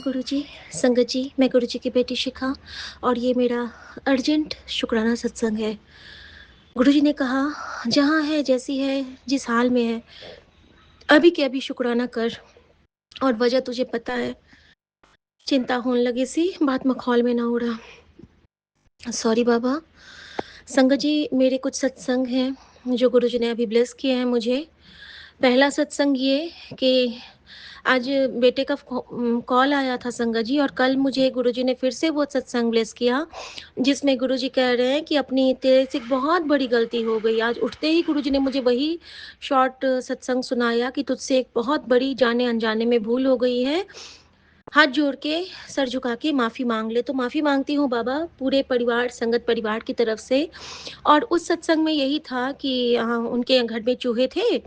गुरुजी, संगत जी, मैं गुरुजी की बेटी शिखा और ये मेरा अर्जेंट शुक्राना सत्संग है। गुरुजी ने कहा, जहाँ है, जैसी है, जिस हाल में है, अभी के अभी शुक्राना कर और वजह तुझे पता है। चिंता होने लगी सी, बात मखौल में ना उड़ा। सॉरी बाबा। संगत जी, मेरे कुछ सत्संग हैं, जो गुरुजी ने अभी ब्लेस किए हैं मुझे। पहला सत्संग ये कि आज बेटे का कॉल आया था संगत जी और कल मुझे गुरुजी ने फिर से वो सत्संग ब्लेस किया, जिसमें गुरुजी कह रहे हैं कि अपनी तेरे से एक बहुत बड़ी गलती हो गई। आज उठते ही गुरुजी ने मुझे वही शॉर्ट सत्संग सुनाया कि तुझसे एक बहुत बड़ी जाने-अनजाने में भूल हो गई है। हाथ जोड़ के, सर झुका के माफ़ी माँग ले। तो माफ़ी माँगती हूँ बाबा, पूरे परिवार, संगत परिवार की तरफ से। और उस सत्संग में यही था कि उनके घर में चूहे थे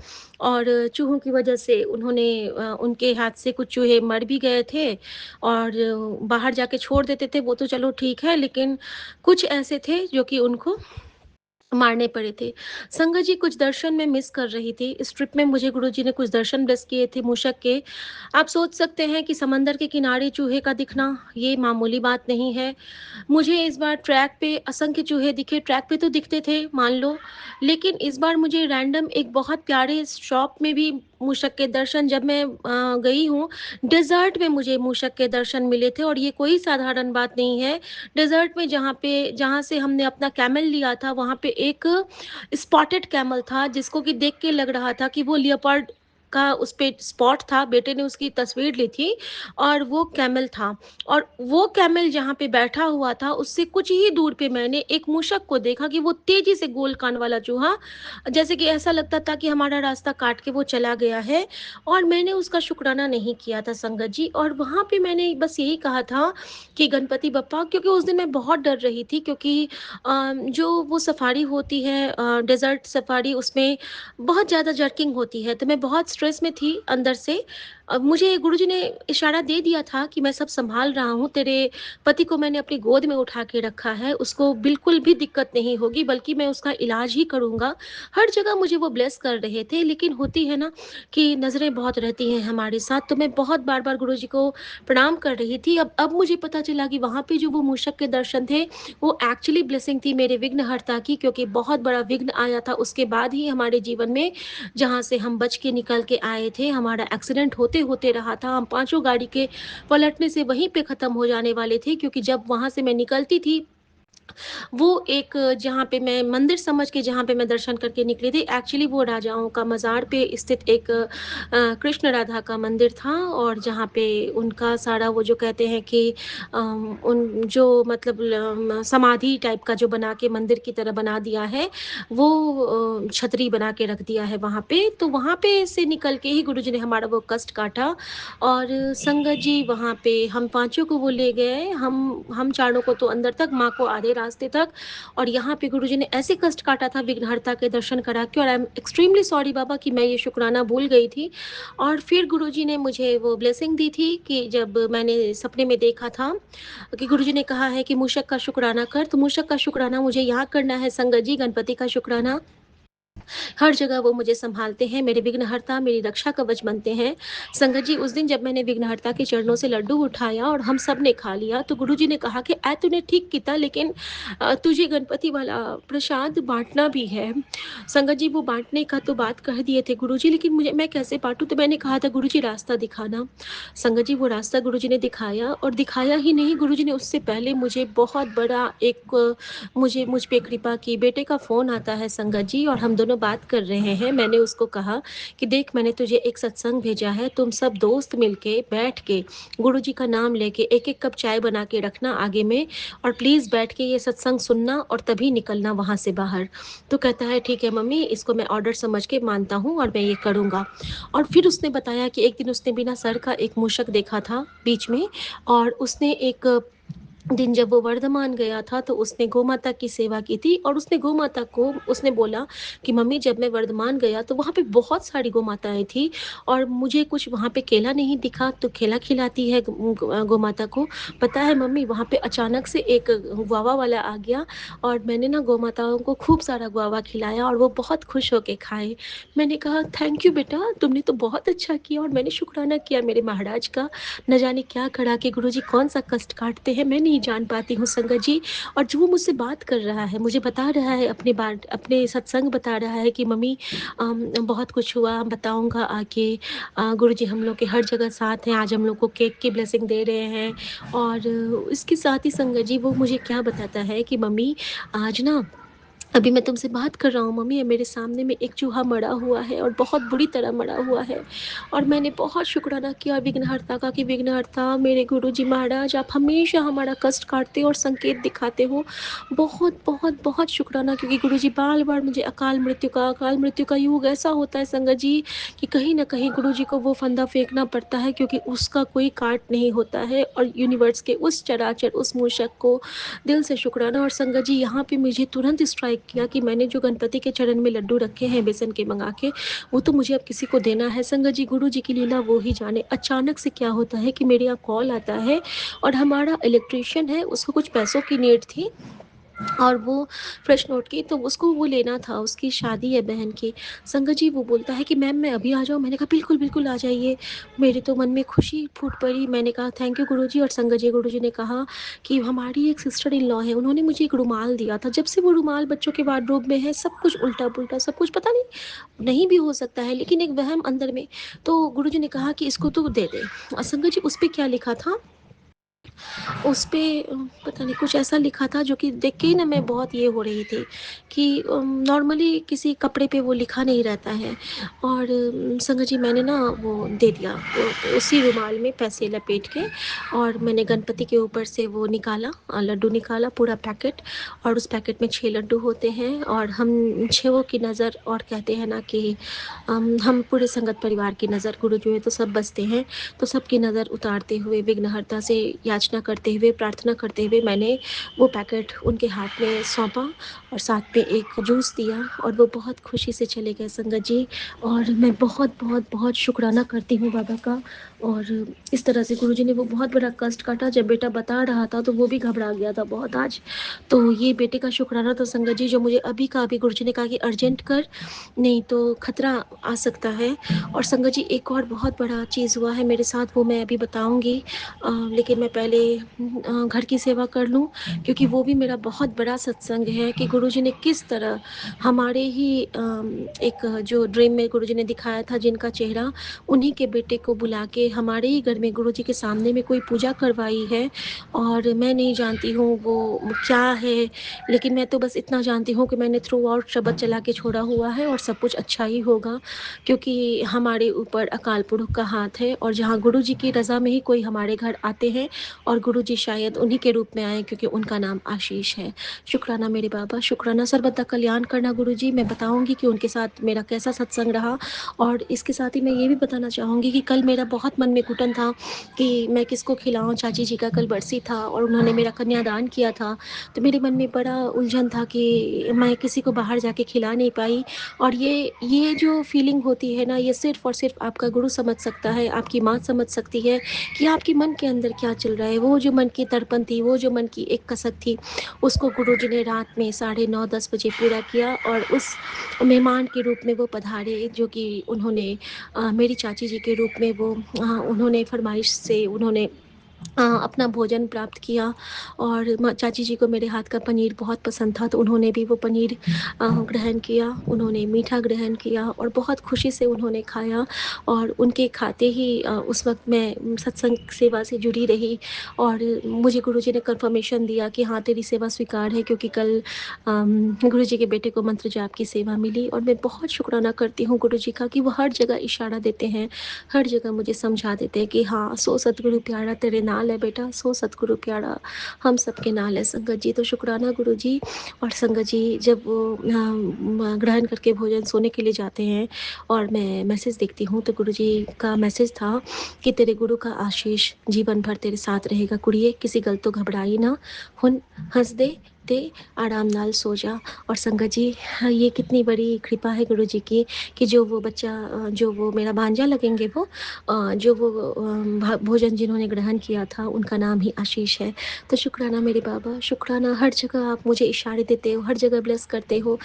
और चूहों की वजह से उनके हाथ से कुछ चूहे मर भी गए थे और बाहर जाके छोड़ देते थे, वो तो चलो ठीक है, लेकिन कुछ ऐसे थे जो कि उनको मारने पड़े थे। संगत जी, कुछ दर्शन मैं मिस कर रही थी। इस ट्रिप में मुझे गुरुजी ने कुछ दर्शन ब्लेस किए थे मूषक के। आप सोच सकते हैं कि समंदर के किनारे चूहे का दिखना, ये मामूली बात नहीं है। मुझे इस बार ट्रैक पे असंख्य चूहे दिखे, ट्रैक पे तो दिखते थे मान लो, लेकिन इस बार मुझे रैंडम एक बहुत प्यारे शॉप में भी मूषक के दर्शन, जब मैं गई हूँ, डेज़र्ट में मुझे मूषक के दर्शन मिले थे और ये कोई साधारण बात नहीं है। डेज़र्ट में जहाँ से हमने अपना कैमल लिया था, वहाँ पे एक स्पॉटेड कैमल था, जिसको कि देख के लग रहा था कि वो लियोपार्ड का उस पे स्पॉट था। बेटे ने उसकी तस्वीर ली थी और वो कैमल था। और वो कैमल जहाँ पे बैठा हुआ था, उससे कुछ ही दूर पे मैंने एक मूषक को देखा कि वो तेज़ी से गोल कान वाला चूहा, जैसे कि ऐसा लगता था कि हमारा रास्ता काट के वो चला गया है और मैंने उसका शुक्राना नहीं किया था संगत जी। और वहाँ पे मैंने बस यही कहा था कि गणपति बप्पा, क्योंकि उस दिन मैं बहुत डर रही थी, क्योंकि जो वो सफारी होती है, डेज़र्ट सफारी, उसमें बहुत ज़्यादा जर्किंग होती है, तो मैं बहुत स्ट्रेस में थी अंदर से। मुझे गुरुजी ने इशारा दे दिया था कि मैं सब सँभाल रहा हूँ, तेरे पति को मैंने अपनी गोद में उठा के रखा है, उसको बिल्कुल भी दिक्कत नहीं होगी, बल्कि मैं उसका इलाज ही करूँगा। हर जगह मुझे वो ब्लेस कर रहे थे, लेकिन होती है ना कि नज़रें बहुत रहती हैं हमारे साथ, तो मैं बहुत बार-बार गुरुजी को प्रणाम कर रही थी। अब मुझे पता चला कि वहाँ पे जो वो मूषक के दर्शन थे, वो एक्चुअली ब्लेसिंग थी मेरे विघ्नहर्ता की, क्योंकि बहुत बड़ा विघ्न आया था उसके बाद ही हमारे जीवन में, जहाँ से हम बच के निकल के आए थे। हमारा एक्सीडेंट होते-होते रहा था, हम पाँचों गाड़ी के पलटने से वहीं पे ख़त्म हो जाने वाले थे, क्योंकि जब वहाँ से मैं निकलती थी, वो एक जहाँ पे मैं मंदिर समझ के जहाँ पे मैं दर्शन करके निकली थी, एक्चुअली वो राजाओं का मज़ार पे स्थित एक कृष्ण राधा का मंदिर था और जहाँ पे उनका सारा वो जो कहते हैं कि उन जो मतलब समाधि टाइप का जो बना के मंदिर की तरह बना दिया है, वो छतरी बना के रख दिया है वहाँ पे। तो वहाँ पे से निकल के ही गुरुजी ने हमारा वो कष्ट काटा और संगत जी, वहाँ पे हम पाँचों को वो ले गए, हम चारों को तो अंदर तक, माँ को आधे रास्ते तक। और यहाँ पे गुरुजी ने ऐसे कष्ट काटा था विघ्नहर्ता के दर्शन करा के, और आई एम एक्सट्रीमली सॉरी बाबा कि मैं ये शुक्राना भूल गई थी। और फिर गुरुजी ने मुझे वो ब्लेसिंग दी थी कि जब मैंने सपने में देखा था कि गुरुजी ने कहा है कि मूषक का शुक्राना कर, तो मूषक का शुक्राना मुझे यहाँ करना है संगत जी, गणपति का शुक्राना। हर जगह वो मुझे सँभालते हैं, मेरे विघ्नहर्ता, मेरी रक्षा कवच बनते हैं। संगत जी, उस दिन जब मैंने विघ्नहर्ता के चरणों से लड्डू उठाया और हम सब ने खा लिया, तो गुरुजी ने कहा कि तूने ठीक किया, लेकिन तुझे गणपति वाला प्रसाद बाँटना भी है। संगत जी, वो बाँटने का तो बात कह दिए थे गुरुजी, लेकिन मैं कैसे बाँटूँ? तो मैंने कहा था, गुरुजी रास्ता दिखाना। संगत जी, वो रास्ता गुरुजी ने दिखाया, और दिखाया ही नहीं, गुरुजी ने उससे पहले मुझे बहुत बड़ा एक मुझ पे कृपा की। बेटे का फ़ोन आता है संगत जी और हम दोनों बात कर रहे हैं। मैंने उसको कहा कि देख, मैंने तुझे एक सत्संग भेजा है, तुम सब दोस्त मिलके बैठ के गुरुजी का नाम लेके एक-एक कप चाय बना के रखना आगे में, और प्लीज़ बैठ के ये सत्संग सुनना और तभी निकलना वहाँ से बाहर। तो कहता है, ठीक है मम्मी, इसको मैं ऑर्डर समझ के मानता हूँ और मैं ये करूँगा। और फिर उसने बताया कि एक दिन उसने बिना सर का एक मूषक देखा था बीच में, और उसने एक दिन जब वो वर्धमान गया था तो उसने गोमाता की सेवा की थी और उसने गोमाता को उसने बोला कि मम्मी जब मैं वर्धमान गया तो वहाँ पे बहुत सारी गोमाताएँ थी और मुझे कुछ वहाँ पे केला नहीं दिखा तो केला खिलाती है गोमाता को। पता है मम्मी वहाँ पे अचानक से एक गुआवा वाला आ गया और मैंने ना गोमाताओं को खूब सारा गुआवा खिलाया और वो बहुत खुश होके खाए। मैंने कहा थैंक यू बेटा तुमने तो बहुत अच्छा किया और मैंने शुक्राना किया मेरे महाराज का। न जाने क्या करा कि गुरुजी कौन-सा कष्ट काटते हैं, मैं नहीं जान पाती हूँ संगत जी। और जो वो मुझसे बात कर रहा है, मुझे बता रहा है अपने सत्संग बता रहा है कि मम्मी बहुत कुछ हुआ, बताऊँगा आगे। गुरुजी हम लोग के हर जगह साथ हैं, आज हम लोग को केक की ब्लेसिंग दे रहे हैं। और इसके साथ ही संगत जी वो मुझे क्या बताता है कि मम्मी आज ना अभी मैं तुमसे बात कर रहा हूँ मम्मी, ये मेरे सामने में एक चूहा मरा हुआ है और बहुत बुरी तरह मरा हुआ है। और मैंने बहुत शुक्राना किया विघ्नहर्ता का कि विघ्नहर्ता मेरे गुरुजी महाराज आप हमेशा हमारा कष्ट काटते हो और संकेत दिखाते हो। बहुत, बहुत, बहुत शुक्राना क्योंकि गुरुजी बार-बार मुझे अकाल मृत्यु का युग ऐसा होता है संगत जी कि कहीं न कहीं गुरुजी को वो फंदा फेंकना पड़ता है क्योंकि उसका कोई काट नहीं होता है और यूनिवर्स के उस चराचर, उस मूषक को दिल से शुक्राना। और संगत जी यहाँ पे मुझे तुरंत स्ट्राइक किया कि मैंने जो गणपति के चरण में लड्डू रखे हैं बेसन के मंगा के, वो तो मुझे अब किसी को देना है। संगत जी गुरु जी की लीला वो ही जाने। अचानक से क्या होता है कि मेरे यहाँ कॉल आता है और हमारा इलेक्ट्रीशियन है उसको कुछ पैसों की नीड थी और वो फ्रेश नोट की तो उसको वो लेना था, उसकी शादी है बहन की। संगत जी वो बोलता है कि मैम मैं अभी आ जाऊँ? मैंने कहा बिल्कुल, बिल्कुल आ जाइए। मेरे तो मन में खुशी फूट पड़ी। मैंने कहा थैंक यू गुरुजी। और संगत जी गुरुजी ने कहा कि हमारी एक सिस्टर इन लॉ है, उन्होंने मुझे एक रुमाल दिया था। जब से वो रुमाल बच्चों के वार्डरोब में है, सब कुछ उल्टा-पुल्टा, सब कुछ पता नहीं, नहीं भी हो सकता है लेकिन एक वहम अंदर में। तो गुरुजी ने कहा कि इसको तू दे दे। संगत जी उस पे क्या लिखा था उस पे पता नहीं कुछ ऐसा लिखा था जो कि देख के ही ना मैं बहुत ये हो रही थी कि नॉर्मली किसी कपड़े पे वो लिखा नहीं रहता है। और संगत जी मैंने ना वो दे दिया उसी रुमाल में पैसे लपेट के और मैंने गणपति के ऊपर से वो निकाला लड्डू निकाला पूरा पैकेट। और उस पैकेट में 6 लड्डू होते हैं और हम 6 की नज़र और कहते हैं ना कि हम पूरे संगत परिवार की नज़र गुरु जो है तो सब बसते हैं तो सबकी नज़र उतारते हुए विघ्नहर्ता से याचना करते हुए प्रार्थना करते हुए मैंने वो पैकेट उनके हाथ में सौंपा और साथ में एक जूस दिया और वो बहुत खुशी से चले गए संगत जी। और मैं बहुत बहुत बहुत शुक्राना करती हूँ बाबा का। और इस तरह से गुरुजी ने वो बहुत बड़ा कष्ट काटा। जब बेटा बता रहा था तो वो भी घबरा गया था बहुत आज। तो ये बेटे का शुक्राना तो संगत जी जो मुझे अभी का अभी गुरुजी ने कहा कि अर्जेंट कर, नहीं तो खतरा आ सकता है। और संगत जी एक और बहुत बड़ा चीज़ हुआ है मेरे साथ वो मैं अभी बताऊँगी। लेकिन मैं पहले घर की सेवा कर लूँ क्योंकि वो भी मेरा बहुत बड़ा सत्संग है कि गुरुजी ने किस तरह हमारे ही एक जो ड्रीम में गुरुजी ने दिखाया था जिनका चेहरा, उन्हीं के बेटे को बुला के हमारे ही घर में गुरुजी के सामने में कोई पूजा करवाई है। और मैं नहीं जानती हूँ वो क्या है, लेकिन मैं तो बस इतना जानती हूँ कि मैंने थ्रू आउट शब्द चला के छोड़ा हुआ है और सब कुछ अच्छा ही होगा क्योंकि हमारे ऊपर अकाल पुरख का हाथ है। और जहाँ गुरु जी की रज़ा में ही कोई हमारे घर आते हैं और गुरु जी शायद उन्हीं के रूप में आए क्योंकि उनका नाम आशीष है। शुक्राना मेरे बाबा, शुक्राना सर्वदा कल्याण करना गुरु जी। मैं बताऊँगी कि उनके साथ मेरा कैसा सत्संग रहा। और इसके साथ ही मैं ये भी बताना चाहूँगी कि कल मेरा बहुत मन में घुटन था कि मैं किसको खिलाऊँ। चाची जी का कल बरसी था और उन्होंने मेरा कन्यादान किया था। तो मेरे मन में बड़ा उलझन था कि मैं किसी को बाहर जाके खिला नहीं पाई। और ये जो फीलिंग होती है ना ये सिर्फ़ और सिर्फ़ आपका गुरु समझ सकता है, आपकी माँ समझ सकती है कि आपके मन के अंदर क्या चल रहा है। वो जो मन की तड़पन थी, वो जो मन की एक कसक थी, उसको गुरुजी ने रात में साढ़े 9-10 बजे पूरा किया और उस मेहमान के रूप में वो पधारे जो कि उन्होंने मेरी चाची जी के रूप में वो उन्होंने फ़रमाइश से उन्होंने अपना भोजन प्राप्त किया। और चाची जी को मेरे हाथ का पनीर बहुत पसंद था तो उन्होंने भी वो पनीर ग्रहण किया, उन्होंने मीठा ग्रहण किया और बहुत खुशी से उन्होंने खाया। और उनके खाते ही उस वक़्त मैं सत्संग सेवा से जुड़ी रही और मुझे गुरुजी ने कन्फर्मेशन दिया कि हाँ, तेरी सेवा स्वीकार है क्योंकि कल गुरुजी के बेटे को मंत्र जाप की सेवा मिली। और मैं बहुत शुक्राना करती हूँ गुरुजी का कि वो हर जगह इशारा देते हैं, हर जगह मुझे समझा देते हैं कि हाँ, सो सतगुरु प्यारा तेरे नाल है बेटा, सो सतगुरु प्यारा हम सबके नाल है संगत जी। तो शुक्राना गुरुजी। और संगत जी जब वो ग्रहण करके भोजन सोने के लिए जाते हैं और मैं मैसेज देखती हूँ तो गुरुजी का मैसेज था कि तेरे गुरु का आशीष जीवन भर तेरे साथ रहेगा कुड़िए, किसी गल तो घबराई ना, हुन हंस दे ते आराम नाल सो जा। और संगत जी ये कितनी बड़ी कृपा है गुरु जी की कि जो वो बच्चा जो वो मेरा भांजा लगेंगे वो जो वो भोजन जिन्होंने ग्रहण किया था उनका नाम ही आशीष है। तो शुक्राना मेरे बाबा, शुक्राना। हर जगह आप मुझे इशारे देते हो, हर जगह ब्लेस करते हो,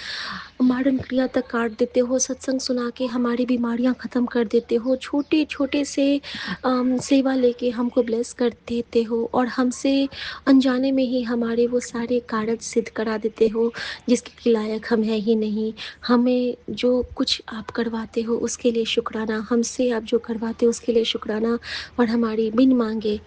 मारन क्रिया तक काट देते हो, सत्संग सुना के हमारी बीमारियां ख़त्म कर देते हो, छोटे छोटे से सेवा लेके हमको ब्लेस कर देते हो और हमसे अनजाने में ही हमारे वो सारे कारज सिद्ध करा देते हो जिसके लायक हम हैं ही नहीं। हमें जो कुछ आप करवाते हो उसके लिए शुक्राना, हमसे आप जो करवाते हो उसके लिए शुक्राना। और हमारी बिन मांगे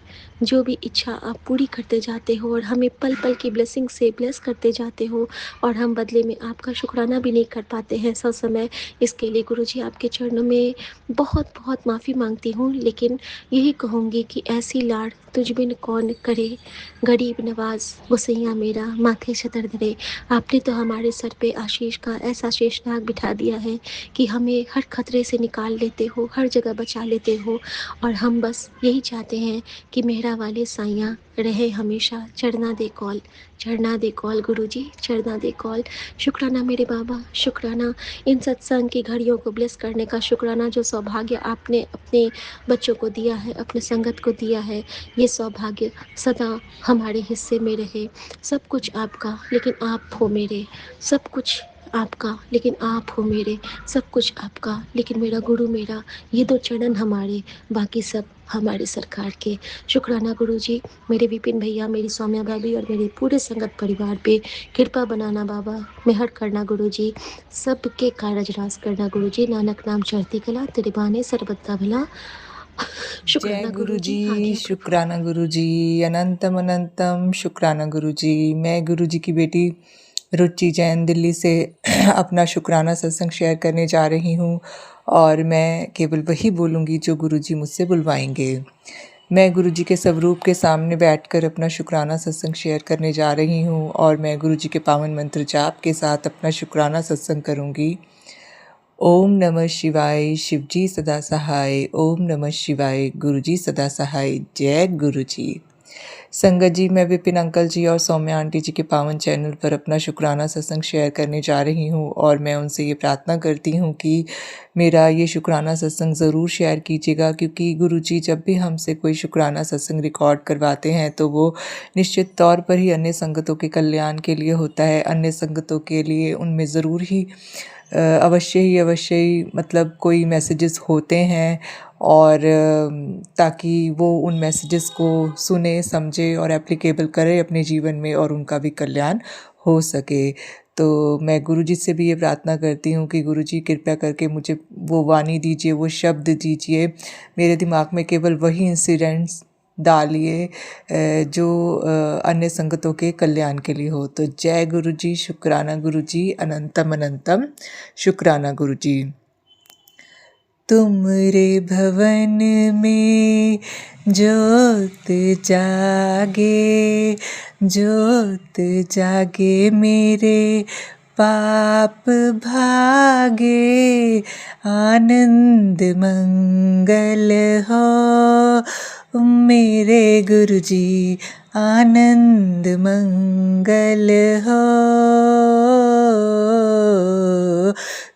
जो भी इच्छा आप पूरी करते जाते हो और हमें पल पल की ब्लेसिंग से ब्लेस करते जाते हो और हम बदले में आपका शुक्राना भी नहीं कर पाते हैं सब समय। इसके लिए गुरुजी आपके चरणों में बहुत बहुत माफ़ी मांगती हूँ, लेकिन यही कहूँगी कि ऐसी लाड तुझ बिन कौन करे, गरीब नवाज गुसैया मेरा माथे छतर धरे। आपने तो हमारे सर पे आशीष का ऐसा शेषनाग बिठा दिया है कि हमें हर खतरे से निकाल लेते हो, हर जगह बचा लेते हो और हम बस यही चाहते हैं कि मेहरा वाले साइयाँ रहे हमेशा। चढ़ना दे कॉल, चढ़ना दे कॉल गुरुजी, चढ़ना दे कॉल। शुक्राना मेरे बाबा, शुक्राना इन सत्संग की घड़ियों को ब्लेस करने का, शुक्राना जो सौभाग्य आपने अपने बच्चों को दिया है, अपने संगत को दिया है, ये सौभाग्य सदा हमारे हिस्से में रहे। सब कुछ आपका लेकिन आप हो मेरे, सब कुछ आपका लेकिन आप हो मेरे, सब कुछ आपका लेकिन मेरा गुरु मेरा, ये दो चरण हमारे, बाकी सब हमारे सरकार के। शुक्राना गुरुजी, मेरे विपिन भैया, मेरी सौम्या भाभी और मेरे पूरे संगत परिवार पे कृपा बनाना बाबा, मेहर करना गुरुजी, सबके कारज रास करना गुरुजी। नानक नाम चढ़ती कला, तेरे बाने सरबत्ता भला। जय शुक्राना गुरु जी, गुरुजी, आज्ञा कृपा। शुक्राना गुरु जी, अनंतम अनंतम शुक्राना गुरु जी। मैं गुरु जी की बेटी रुचि जैन दिल्ली से अपना शुक्राना सत्संग शेयर करने जा रही हूँ और मैं केवल वही बोलूँगी जो गुरु जी मुझसे बुलवाएंगे। मैं गुरु जी के स्वरूप के सामने बैठकर अपना शुक्राना सत्संग शेयर करने जा रही हूँ और मैं गुरु जी के पावन मंत्र जाप के साथ अपना शुक्राना सत्संग करूँगी। ओम नमः शिवाय, शिवजी सदा सहाय। ओम नमः शिवाय, गुरुजी सदा सहाय। जय गुरु जी। संगत जी, मैं विपिन अंकल जी और सौम्या आंटी जी के पावन चैनल पर अपना शुक्राना सत्संग शेयर करने जा रही हूँ और मैं उनसे ये प्रार्थना करती हूँ कि मेरा ये शुक्राना सत्संग ज़रूर शेयर कीजिएगा, क्योंकि गुरुजी जब भी हमसे कोई शुक्राना सत्संग रिकॉर्ड करवाते हैं तो वो निश्चित तौर पर ही अन्य संगतों के कल्याण के लिए होता है। अन्य संगतों के लिए उनमें ज़रूर ही अवश्य ही मतलब कोई मैसेजेस होते हैं और ताकि वो उन मैसेजेस को सुने, समझे और एप्लीकेबल करे अपने जीवन में और उनका भी कल्याण हो सके। तो मैं गुरुजी से भी ये प्रार्थना करती हूँ कि गुरुजी कृपया करके मुझे वो वाणी दीजिए, वो शब्द दीजिए, मेरे दिमाग में केवल वही इंसिडेंट्स डालिए जो अन्य संगतों के कल्याण के लिए हो। तो जय गुरु जी, शुक्राना गुरु जी, अनंतम अनंतम शुक्राना गुरु जी। तुमरे भवन में ज्योत जागे, ज्योत जागे मेरे पाप भागे, आनंद मंगल हो मेरे गुरुजी, आनंद मंगल हो।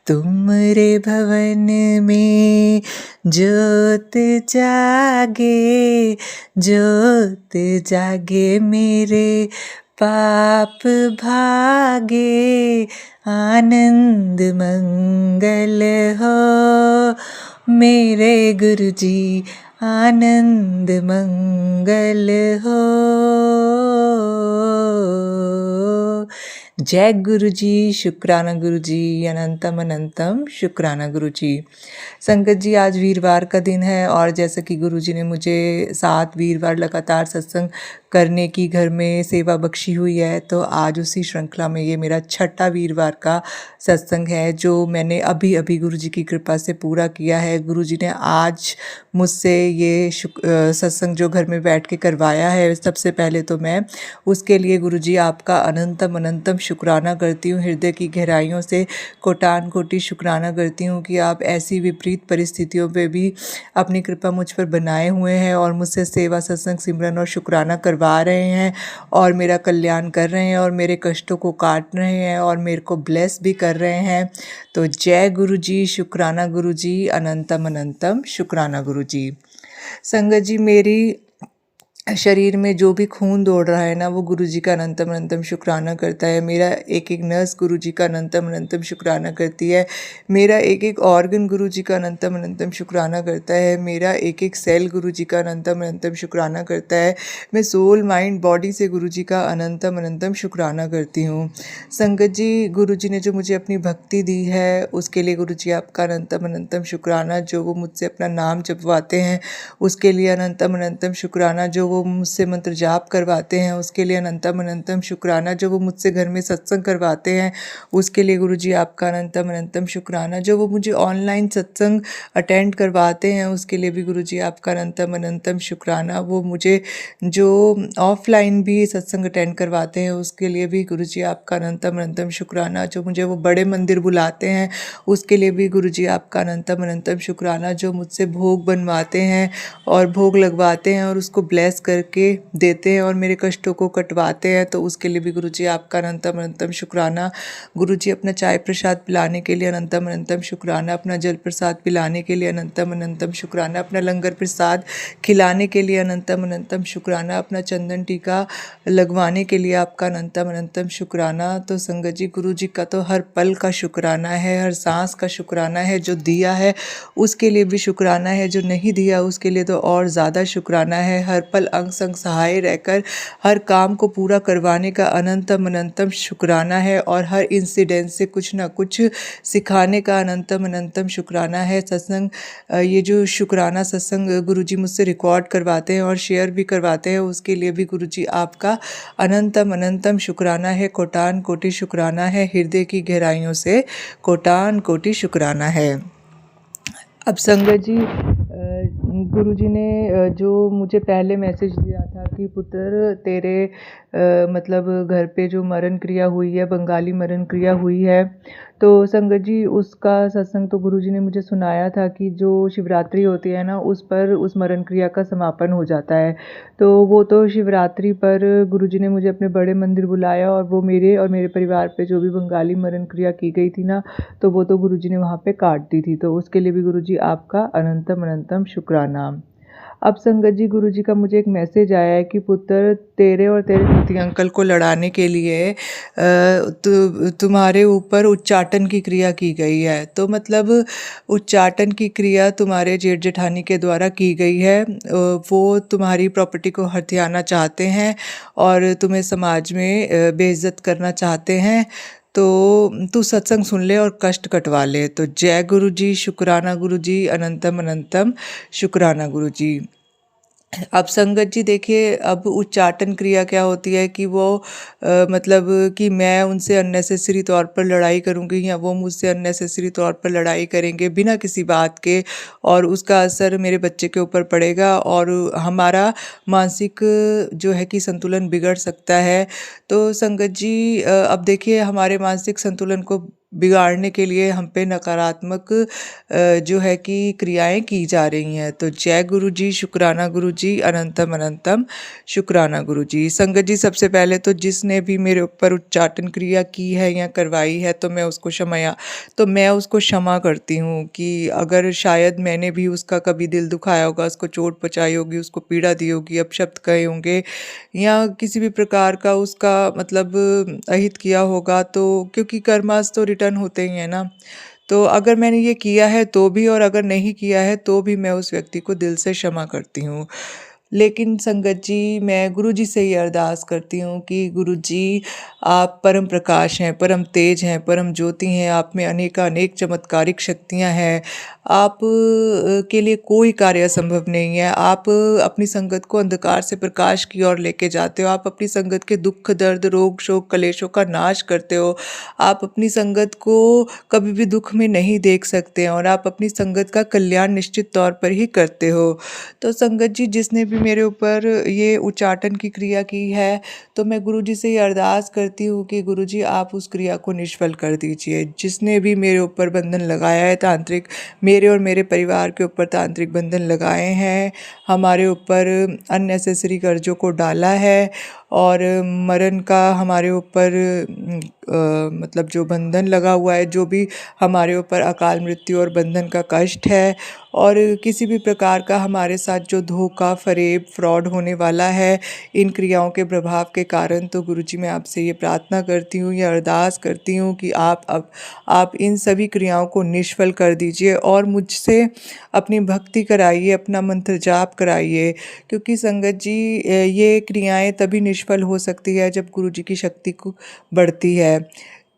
तुमरे भवन में ज्योत जागे, ज्योत जागे मेरे पाप भागे, आनंद मंगल हो मेरे गुरुजी, आनंद मंगल हो। जय गुरु जी, शुक्राना गुरु जी, अनंतम अनंतम शुक्राना गुरु जी। संगत जी, आज वीरवार का दिन है और जैसा कि गुरु जी ने मुझे 7 वीरवार लगातार सत्संग करने की घर में सेवा बख्शी हुई है। तो आज उसी श्रृंखला में ये मेरा छठा वीरवार का सत्संग है जो मैंने अभी-अभी गुरुजी की कृपा से पूरा किया है। गुरुजी ने आज मुझसे ये सत्संग जो घर में बैठ के करवाया है, सबसे पहले तो मैं उसके लिए गुरुजी आपका अनंतम अनंतम शुक्राना करती हूँ। हृदय की गहराइयों से कोटान कोटि शुक्राना करती हूँ कि आप ऐसी विपरीत परिस्थितियों पे भी अपनी कृपा मुझ पर बनाए हुए हैं और मुझसे सेवा, सत्संग, सिमरन और शुक्राना करवा रहे हैं और मेरा कल्याण कर रहे हैं और मेरे कष्टों को काट रहे हैं और मेरे को ब्लेस भी कर रहे हैं। तो जय गुरु जी, शुक्राना गुरु जी, अनंतम अनंतम शुक्राना गुरु जी। संगत जी, मेरी शरीर में जो भी खून दौड़ रहा है ना, वो गुरुजी का अनंतम अनंतम शुक्राना करता है। मेरा एक एक नस गुरुजी का अनंतम अनंतम शुक्राना करती है। मेरा एक एक ऑर्गन गुरुजी का अनंतम अनंतम शुक्राना करता है। मेरा एक एक सेल गुरुजी का अनंतम अनंतम शुक्राना करता है। मैं सोल, माइंड, बॉडी से गुरुजी का अनंतम अनंतम शुक्राना करती हूँ। संगत जी, गुरुजी ने जो मुझे अपनी भक्ति दी है, उसके लिए गुरुजी आपका अनंतम अनंतम शुक्राना। जो वो मुझसे अपना नाम जपवाते हैं, उसके लिए अनंतम अनंतम शुक्राना। जो वो मुझसे मंत्र जाप करवाते हैं, उसके लिए अनंतम अनंतम शुक्राना। जो वो मुझसे घर में सत्संग करवाते हैं, उसके लिए गुरुजी आपका अनंतम अनंतम शुक्राना। जो वो मुझे ऑनलाइन सत्संग अटेंड करवाते हैं, उसके लिए भी गुरुजी आपका अनंतम अनंतम शुक्राना। वो मुझे जो ऑफलाइन भी सत्संग अटेंड करवाते हैं, उसके लिए भी गुरुजी आपका अनंतम अनंतम शुक्राना। जो मुझे वो बड़े मंदिर बुलाते हैं, उसके लिए भी गुरुजी आपका अनंतम अनंतम शुक्राना। जो मुझसे भोग बनवाते हैं और भोग लगवाते हैं और उसको ब्लेस करके देते हैं और मेरे कष्टों को कटवाते हैं, तो उसके लिए भी गुरुजी आपका अनंतम अनंतम शुक्राना। गुरुजी अपना चाय प्रसाद पिलाने के लिए अनंतम अनंतम शुक्राना। अपना जल प्रसाद पिलाने के लिए अनंतम अनंतम शुक्राना। अपना लंगर प्रसाद खिलाने के लिए अनंतम अनंतम शुक्राना। अपना चंदन टीका लगवाने के लिए आपका अनंतम अनंतम शुक्राना। तो संगत जी, गुरुजी का तो हर पल का शुक्राना है, हर सांस का शुक्राना है। जो दिया है उसके लिए भी शुक्राना है, जो नहीं दिया उसके लिए तो और ज़्यादा शुक्राना है। हर पल अंग संग सहाय रहकर हर काम को पूरा करवाने का अनंतम अनंतम शुक्राना है और हर इंसिडेंट से कुछ ना कुछ सिखाने का अनंतम अनंतम शुक्राना है। सत्संग, ये जो शुक्राना सत्संग गुरुजी मुझसे रिकॉर्ड करवाते हैं और शेयर भी करवाते हैं, उसके लिए भी गुरुजी आपका अनंतम अनंतम शुक्राना है। कोटान कोटि शुक्राना है। हृदय की गहराइयों से कोटान कोटि शुक्राना है। अब संगत जी, गुरुजी ने जो मुझे पहले मैसेज दिया था कि पुत्र तेरे मतलब घर पे जो मरण क्रिया हुई है, बंगाली मरण क्रिया हुई है, तो संगत जी उसका सत्संग तो गुरुजी ने मुझे सुनाया था कि जो शिवरात्रि होती है ना, उस पर उस मरण क्रिया का समापन हो जाता है। तो वो तो शिवरात्रि पर गुरुजी ने मुझे अपने बड़े मंदिर बुलाया और वो मेरे और मेरे परिवार पे जो भी बंगाली मरण क्रिया की गई थी ना, तो वो तो गुरुजी ने वहाँ पे काट दी थी। तो उसके लिए भी गुरुजी आपका अनंतम अनंतम शुक्राना। अब संगत जी, गुरुजी का मुझे एक मैसेज आया है कि पुत्र तेरे और तेरे पति अंकल को लड़ाने के लिए तुम्हारे ऊपर उच्चाटन की क्रिया की गई है। तो मतलब उच्चाटन की क्रिया तुम्हारे जेठ जेठानी के द्वारा की गई है। वो तुम्हारी प्रॉपर्टी को हथियाना चाहते हैं और तुम्हें समाज में बेइज्जत करना चाहते हैं। तो तू सत्संग सुन ले और कष्ट कटवा ले। तो जय गुरु जी, शुक्राना गुरु जी, अनंतम अनंतम शुक्राना गुरु जी। अब संगत जी देखिए, अब उच्चाटन क्रिया क्या होती है कि वो मतलब कि मैं उनसे अननेसेसरी तौर पर लड़ाई करूँगी या वो मुझसे अननेसेसरी तौर पर लड़ाई करेंगे बिना किसी बात के, और उसका असर मेरे बच्चे के ऊपर पड़ेगा और हमारा मानसिक जो है कि संतुलन बिगड़ सकता है। तो संगत जी, अब देखिए हमारे मानसिक संतुलन को बिगाड़ने के लिए हम पे नकारात्मक जो है कि क्रियाएं की जा रही हैं। तो जय गुरु जी, शुक्राना गुरु जी, अनंतम अनंतम शुक्राना गुरु जी। संगत जी, सबसे पहले तो जिसने भी मेरे ऊपर उच्चाटन क्रिया की है या करवाई है, तो मैं उसको क्षमा करती हूँ कि अगर शायद मैंने भी उसका कभी दिल दुखाया होगा, उसको चोट पहुँचाई होगी, उसको पीड़ा दी होगी, अपशब्द कहे होंगे या किसी भी प्रकार का उसका मतलब अहित किया होगा, तो क्योंकि कर्मास तो रिटर्न होते ही हैं ना। तो अगर मैंने ये किया है तो भी और अगर नहीं किया है तो भी मैं उस व्यक्ति को दिल से क्षमा करती हूँ। लेकिन संगत जी, मैं गुरुजी से ये अरदास करती हूँ कि गुरुजी, आप परम प्रकाश हैं, परम तेज हैं, परम ज्योति हैं, आप में अनेकानेक चमत्कारिक शक्तियाँ हैं। आप के लिए कोई कार्य असंभव नहीं है। आप अपनी संगत को अंधकार से प्रकाश की ओर लेके जाते हो। आप अपनी संगत के दुःख, दर्द, रोग, शोक, क्लेशों का नाश करते हो। आप अपनी संगत को कभी भी दुःख में नहीं देख सकते हैं और आप अपनी संगत का कल्याण निश्चित तौर पर ही करते हो। तो संगत जी, जिसने भी मेरे ऊपर ये उच्चाटन की क्रिया की है, तो मैं गुरुजी से ये अरदास करती हूँ कि गुरुजी, आप उस क्रिया को निष्फल कर दीजिए। जिसने भी मेरे ऊपर बंधन लगाया है तांत्रिक, मेरे और मेरे परिवार के ऊपर तांत्रिक बंधन लगाए हैं, हमारे ऊपर अननेसेसरी कर्जों को डाला है और मरण का हमारे ऊपर मतलब जो बंधन लगा हुआ है, जो भी हमारे ऊपर अकाल मृत्यु और बंधन का कष्ट है और किसी भी प्रकार का हमारे साथ जो धोखा, फरेब, फ्रॉड होने वाला है इन क्रियाओं के प्रभाव के कारण, तो गुरुजी, मैं आपसे ये प्रार्थना करती हूँ, ये अरदास करती हूँ कि आप इन सभी क्रियाओं को निष्फल कर दीजिए और मुझसे अपनी भक्ति कराइए, अपना मंत्र जाप कराइए। क्योंकि संगत जी, ये क्रियाएं तभी निष्फल हो सकती है जब गुरुजी की शक्ति को बढ़ती है।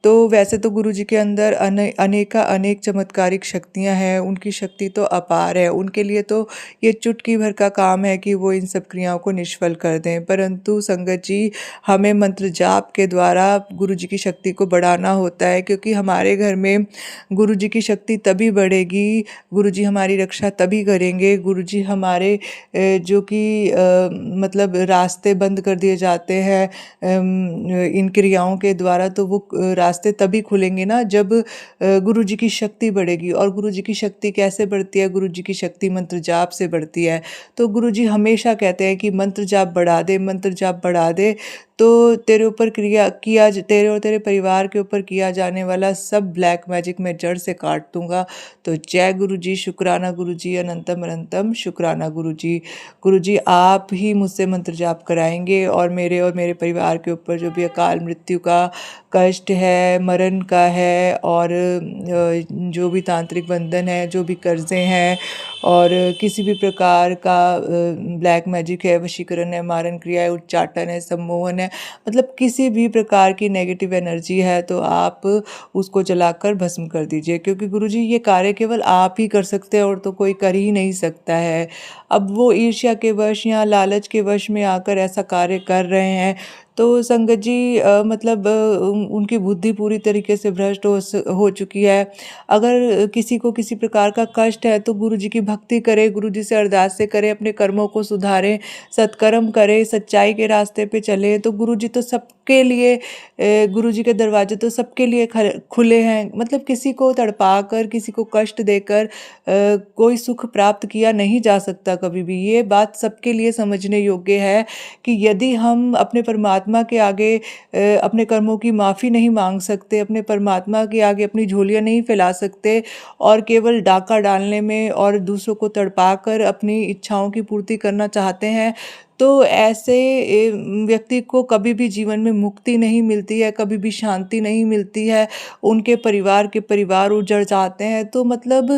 तो वैसे तो गुरुजी के अंदर अनेक चमत्कारिक शक्तियां हैं, उनकी शक्ति तो अपार है, उनके लिए तो ये चुटकी भर का काम है कि वो इन सब क्रियाओं को निष्फल कर दें। परंतु संगत जी, हमें मंत्र जाप के द्वारा गुरुजी की शक्ति को बढ़ाना होता है, क्योंकि हमारे घर में गुरुजी की शक्ति तभी बढ़ेगी, गुरुजी हमारी रक्षा तभी करेंगे, गुरुजी हमारे जो कि मतलब रास्ते बंद कर दिए जाते हैं इन क्रियाओं के द्वारा, तो वो रास्ते तभी खुलेंगे ना जब गुरुजी की शक्ति बढ़ेगी। और गुरुजी की शक्ति कैसे बढ़ती है? गुरुजी की शक्ति मंत्र जाप से बढ़ती है। तो गुरुजी हमेशा कहते हैं कि मंत्र जाप बढ़ा दे, मंत्र जाप बढ़ा दे, तो तेरे ऊपर तेरे और तेरे परिवार के ऊपर किया जाने वाला सब ब्लैक मैजिक मैं जड़ से काट दूंगा। तो जय गुरुजी, शुक्राना गुरुजी, अनंतम अनंतम शुक्राना गुरुजी। गुरुजी, आप ही मुझसे मंत्र जाप कराएंगे और मेरे परिवार के ऊपर जो भी अकाल मृत्यु का कष्ट है, मरण का है और जो भी तांत्रिक बंधन है, जो भी कर्जे हैं और किसी भी प्रकार का ब्लैक मैजिक है, वशीकरण है, मारण क्रिया है, उच्चाटन है, सम्मोहन है, मतलब किसी भी प्रकार की नेगेटिव एनर्जी है, तो आप उसको जलाकर भस्म कर दीजिए। क्योंकि गुरुजी, ये कार्य केवल आप ही कर सकते हैं और तो कोई कर ही नहीं सकता है। अब वो ईर्ष्या के वश या लालच के वश में आकर ऐसा कार्य कर रहे हैं, तो संगत जी मतलब उनकी बुद्धि पूरी तरीके से भ्रष्ट हो चुकी है। अगर किसी को किसी प्रकार का कष्ट है तो गुरुजी की भक्ति करे, गुरुजी से अरदास से करे, अपने कर्मों को सुधारें, सत्कर्म करें, सच्चाई के रास्ते पे चलें, तो गुरुजी तो सबके लिए गुरुजी के दरवाजे तो सबके लिए खुले हैं। मतलब किसी को तड़पा कर, किसी को कष्ट देकर कोई सुख प्राप्त किया नहीं जा सकता कभी भी। ये बात सबके लिए समझने योग्य है कि यदि हम अपने परमात्मा के आगे अपने कर्मों की माफ़ी नहीं मांग सकते, अपने परमात्मा के आगे अपनी झोलियाँ नहीं फैला सकते और केवल डाका डालने में और दूसरों को तड़पा कर अपनी इच्छाओं की पूर्ति करना चाहते हैं, तो ऐसे व्यक्ति को कभी भी जीवन में मुक्ति नहीं मिलती है, कभी भी शांति नहीं मिलती है, उनके परिवार उजड़ जाते हैं। तो मतलब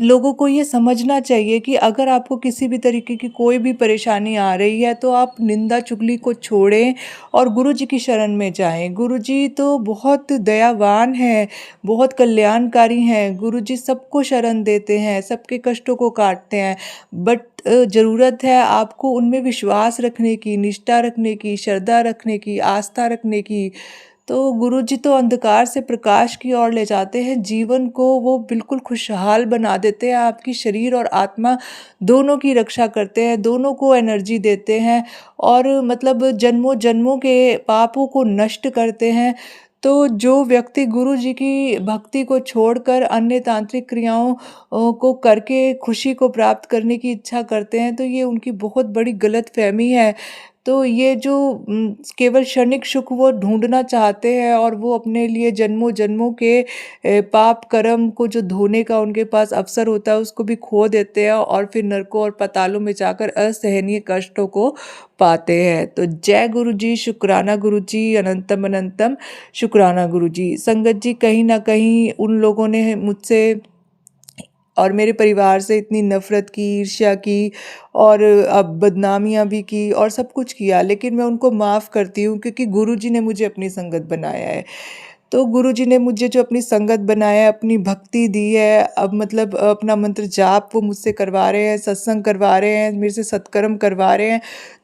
लोगों को ये समझना चाहिए कि अगर आपको किसी भी तरीके की कोई भी परेशानी आ रही है, तो आप निंदा चुगली को छोड़ें और गुरुजी की शरण में जाएं। गुरुजी तो बहुत दयावान हैं, बहुत कल्याणकारी हैं, गुरुजी सबको शरण देते हैं, सबके कष्टों को काटते हैं। बट ज़रूरत है आपको उनमें विश्वास रखने की, निष्ठा रखने की, श्रद्धा रखने की, आस्था रखने की। तो गुरुजी तो अंधकार से प्रकाश की ओर ले जाते हैं, जीवन को वो बिल्कुल खुशहाल बना देते हैं, आपकी शरीर और आत्मा दोनों की रक्षा करते हैं, दोनों को एनर्जी देते हैं और मतलब जन्मों जन्मों के पापों को नष्ट करते हैं। तो जो व्यक्ति गुरु जी की भक्ति को छोड़कर अन्य तांत्रिक क्रियाओं को करके खुशी को प्राप्त करने की इच्छा करते हैं, तो ये उनकी बहुत बड़ी गलतफहमी है। तो ये जो केवल क्षणिक सुख वो ढूंढना चाहते हैं और वो अपने लिए जन्मों जन्मों के पाप कर्म को जो धोने का उनके पास अवसर होता है, उसको भी खो देते हैं और फिर नरकों और पातालों में जाकर असहनीय कष्टों को पाते हैं। तो जय गुरु जी, शुक्राना गुरु जी, अनंतम अनंतम शुक्राना गुरु जी। संगत जी, कहीं ना कहीं उन लोगों ने मुझसे और मेरे परिवार से इतनी नफ़रत की, ईर्ष्या की और अब बदनामियाँ भी की और सब कुछ किया, लेकिन मैं उनको माफ़ करती हूँ क्योंकि गुरुजी ने मुझे अपनी संगत बनाया है। तो गुरुजी ने मुझे जो अपनी संगत बनाया है, अपनी भक्ति दी है, अब मतलब अपना मंत्र जाप वो मुझसे करवा रहे हैं, सत्संग करवा रहे हैं, मेरे से सत्कर्म करवा रहे हैं।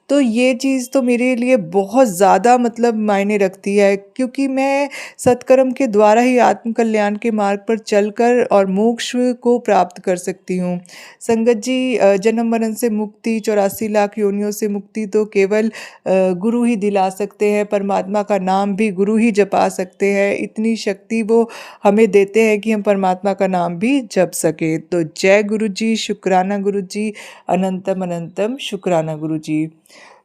तो ये चीज़ तो मेरे लिए बहुत ज़्यादा मतलब मायने रखती है क्योंकि मैं सत्कर्म के द्वारा ही आत्म कल्याण के मार्ग पर चलकर और मोक्ष को प्राप्त कर सकती हूँ। संगत जी, जन्म मरण से मुक्ति, 84 लाख योनियों से मुक्ति तो केवल गुरु ही दिला सकते हैं, परमात्मा का नाम भी गुरु ही जपा सकते हैं। इतनी शक्ति वो हमें देते हैं कि हम परमात्मा का नाम भी जप सकें। तो जय गुरु जी, शुक्राना गुरु जी, अनंतम अनंतम शुक्राना गुरु जी।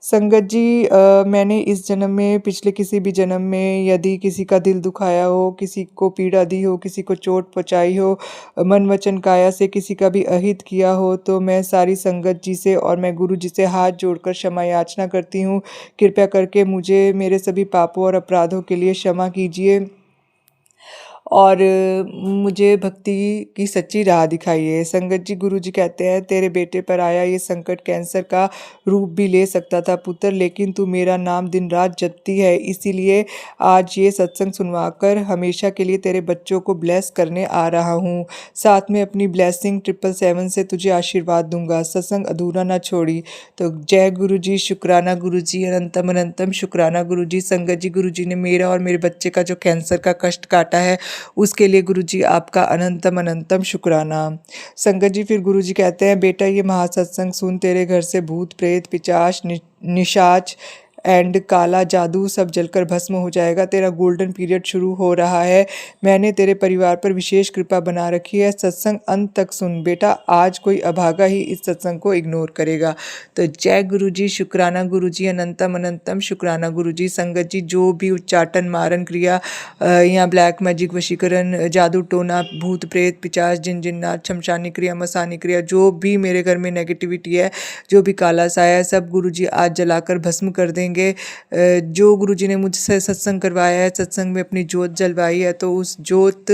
संगत जी, मैंने इस जन्म में, पिछले किसी भी जन्म में यदि किसी का दिल दुखाया हो, किसी को पीड़ा दी हो, किसी को चोट पहुँचाई हो, मन वचन काया से किसी का भी अहित किया हो, तो मैं सारी संगत जी से और मैं गुरु जी से हाथ जोड़कर क्षमा याचना करती हूँ। कृपया करके मुझे मेरे सभी पापों और अपराधों के लिए क्षमा कीजिए और मुझे भक्ति की सच्ची राह दिखाइए। संगत जी, गुरु जी कहते हैं, तेरे बेटे पर आया ये संकट कैंसर का रूप भी ले सकता था पुत्र, लेकिन तू मेरा नाम दिन रात जपती है, इसीलिए आज ये सत्संग सुनवाकर हमेशा के लिए तेरे बच्चों को ब्लेस करने आ रहा हूँ। साथ में अपनी ब्लेसिंग 777 से तुझे आशीर्वाद दूंगा। सत्संग अधूरा ना छोड़ी। तो जय गुरु जी, शुक्राना गुरु जी, अनंतम अनंतम शुक्राना गुरु जी। संगत जी, गुरु जी ने मेरा और मेरे बच्चे का जो कैंसर का कष्ट काटा है, उसके लिए गुरुजी आपका अनंतम अनंतम शुक्राना। संगत जी, फिर गुरुजी कहते हैं, बेटा ये महासत्संग सुन, तेरे घर से भूत प्रेत पिचाच निशाच एंड काला जादू सब जलकर भस्म हो जाएगा। तेरा गोल्डन पीरियड शुरू हो रहा है। मैंने तेरे परिवार पर विशेष कृपा बना रखी है। सत्संग अंत तक सुन बेटा, आज कोई अभागा ही इस सत्संग को इग्नोर करेगा। तो जय गुरु जी, शुक्राना गुरु जी, अनंतम अनंतम शुक्राना गुरु जी। संगत जी, जो भी उच्चाटन मारन क्रिया या ब्लैक मैजिक, वशीकरण, जादू टोना, भूत प्रेत पिचास, जिन जिन्नात, शमशानी क्रिया, मसानी क्रिया, जो भी मेरे घर में नेगेटिविटी है, जो भी काला साया है, सब गुरुजी आज जलाकर भस्म कर देंगे। जो गुरुजी ने मुझसे सत्संग करवाया है, सत्संग में अपनी जोत जलवाई है, तो उस जोत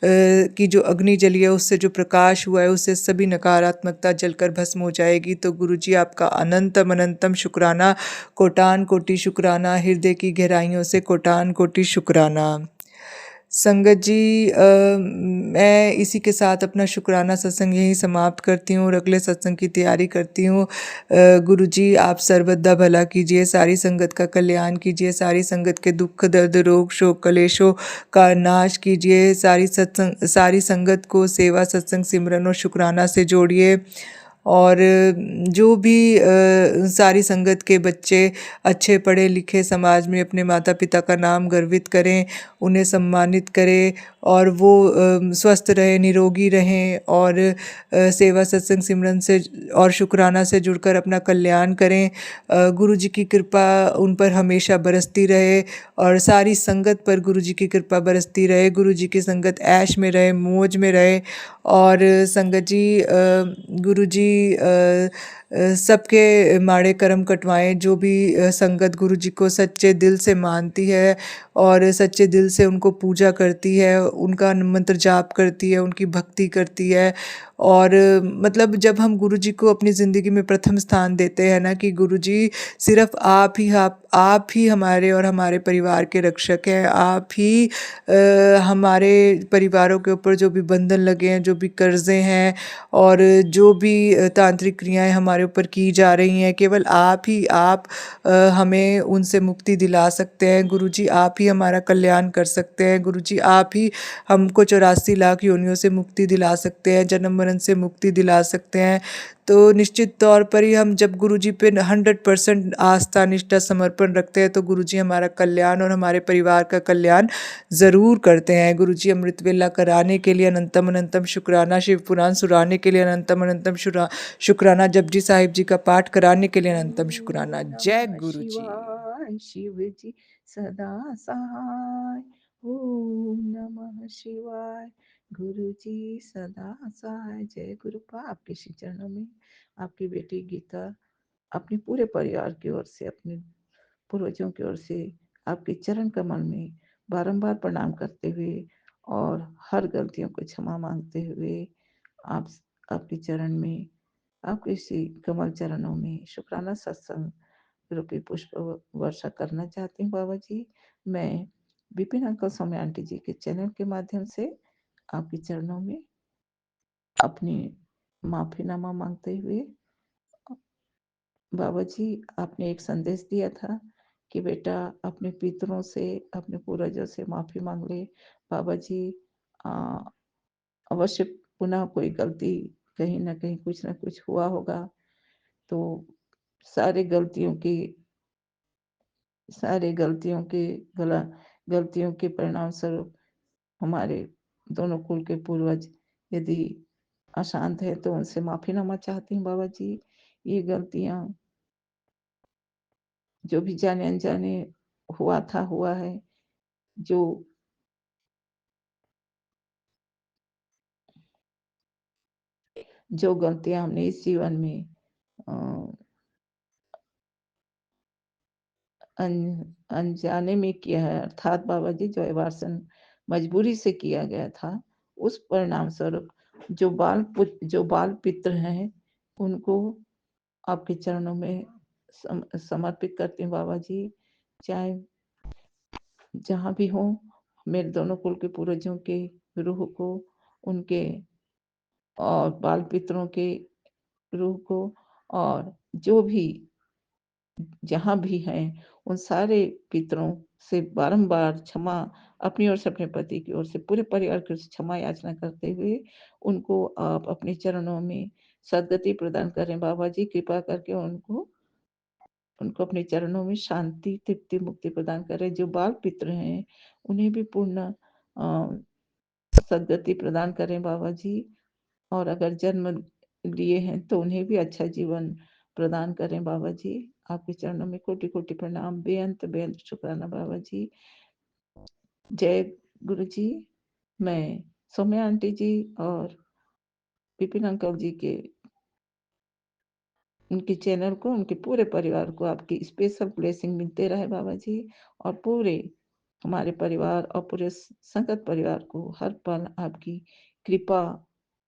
की जो अग्नि जली है, उससे जो प्रकाश हुआ है, उससे सभी नकारात्मकता जलकर भस्म हो जाएगी। तो गुरुजी आपका अनंतम अनंतम शुक्राना, कोटान कोटि शुक्राना, हृदय की गहराइयों से कोटान कोटि शुक्राना। संगत जी, मैं इसी के साथ अपना शुक्राना सत्संग यहीं समाप्त करती हूँ और अगले सत्संग की तैयारी करती हूँ। गुरु जी, आप सर्वदा भला कीजिए, सारी संगत का कल्याण कीजिए, सारी संगत के दुख दर्द रोग शोक कलेशों का नाश कीजिए, सारी संगत को सेवा सत्संग सिमरन और शुक्राना से जोड़िए और जो भी सारी संगत के बच्चे अच्छे पढ़े लिखे समाज में अपने माता पिता का नाम गर्वित करें, उन्हें सम्मानित करें और वो स्वस्थ रहें, निरोगी रहें और सेवा सत्संग सिमरन से और शुक्राना से जुड़कर अपना कल्याण करें। गुरु जी की कृपा उन पर हमेशा बरसती रहे और सारी संगत पर गुरु जी की कृपा बरसती रहे। गुरु जी की संगत ऐश में रहे, मौज में रहे और संगत जी, गुरु जी सबके माड़े कर्म कटवाएं। जो भी संगत गुरु जी को सच्चे दिल से मानती है और सच्चे दिल से उनको पूजा करती है, उनका मंत्र जाप करती है, उनकी भक्ति करती है और मतलब जब हम गुरु जी को अपनी ज़िंदगी में प्रथम स्थान देते हैं ना कि गुरु जी सिर्फ आप ही हमारे और हमारे परिवार के रक्षक हैं, आप ही हमारे परिवारों के ऊपर जो भी बंधन लगे हैं, जो भी कर्ज़े हैं और जो भी तांत्रिक क्रियाएं हमारे ऊपर की जा रही हैं, केवल आप हमें उनसे मुक्ति दिला सकते हैं। गुरुजी, आप ही हमारा कल्याण कर सकते हैं। गुरुजी, आप ही हमको 84 लाख योनियों से मुक्ति दिला सकते हैं, जन्म मरण से मुक्ति दिला सकते हैं। तो निश्चित तौर पर ही हम जब गुरुजी पे 100% आस्था निष्ठा समर्पण रखते हैं तो गुरुजी हमारा कल्याण और हमारे परिवार का कल्याण ज़रूर करते हैं। गुरुजी अमृत वेला कराने के लिए अनंतम अनंतम शुक्राना, शिव पुराण सुनाने के लिए अनंतम अनंतम शुक्राना, जपजी साहिब जी का पाठ कराने के लिए अनंतम ओम शुक्राना। जय नमः गुरु जी। शिवाय शिव जी सदा सहाय। ओम नमः शिवाय गुरु जी सदा सहाय। जय गुरुपा, आपके श्री चरणों में आपकी बेटी गीता अपने पूरे परिवार की ओर से, अपने पूर्वजों की ओर से आपके चरण कमल में बारंबार प्रणाम करते हुए और हर गलतियों को क्षमा मांगते हुए आप आपके चरण में, आपके श्री कमल चरणों में शुक्राना सत्संग रूपी पुष्प वर्षा करना चाहती हूँ बाबा जी। मैं विपिन अंकल सौम्य आंटी जी के चैनल के माध्यम से आपके चरणों में अपनी माफीनामा मांगते हुए, बाबा जी आपने एक संदेश दिया था कि बेटा अपने पितरों से, अपने पूर्वजों से माफी मांग ले। बाबा जी आ, अवश्य पुनः कोई गलती कहीं ना कहीं कुछ ना कुछ हुआ होगा, तो सारे गलतियों की सारे गला गलतियों के परिणाम स्वरूप हमारे दोनों कुल के पूर्वज यदि अशांत है तो उनसे माफीनामा चाहती हूँ बाबा जी। ये गलतियां जो भी जाने अनजाने हुआ है, जो जो गलतियां हमने इस जीवन में अनजाने में किया है, अर्थात बाबा जी जो एबार्सन मजबूरी से किया गया था, उस परिणाम स्वरूप जो बाल पित्र हैं उनको आपके चरणों में समर्पित करती हूँ बाबा जी। चाहे जहाँ भी हो, मेरे दोनों कुल के पूर्वजों के रूह को, उनके और बाल पितरों के रूह को, और जो भी जहाँ भी हैं उन सारे पितरों से बारंबार क्षमा, अपनी ओर से अपने पति की ओर से पूरे परिवार की ओर से क्षमा याचना करते हुए उनको आप अपने चरणों में सद्गति प्रदान करें बाबा जी। कृपा करके उनको उनको अपने चरणों में शांति, तृप्ति, मुक्ति प्रदान करें। जो बाल पित्र हैं उन्हें भी पूर्ण सद्गति प्रदान करें बाबा जी। और अगर जन्म लिए हैं तो उन्हें भी अच्छा जीवन प्रदान करें बाबा जी। आपके चरणों में कोटि कोटि प्रणाम, बेअंत बेअंत शुक्राना बाबा जी। जय गुरु जी। मैं सौम्या आंटी जी और विपिन अंकल जी के उनके चैनल को, उनके पूरे परिवार को आपकी स्पेशल ब्लेसिंग मिलते रहे बाबा जी, और पूरे हमारे परिवार और पूरे संगत परिवार को हर पल आपकी कृपा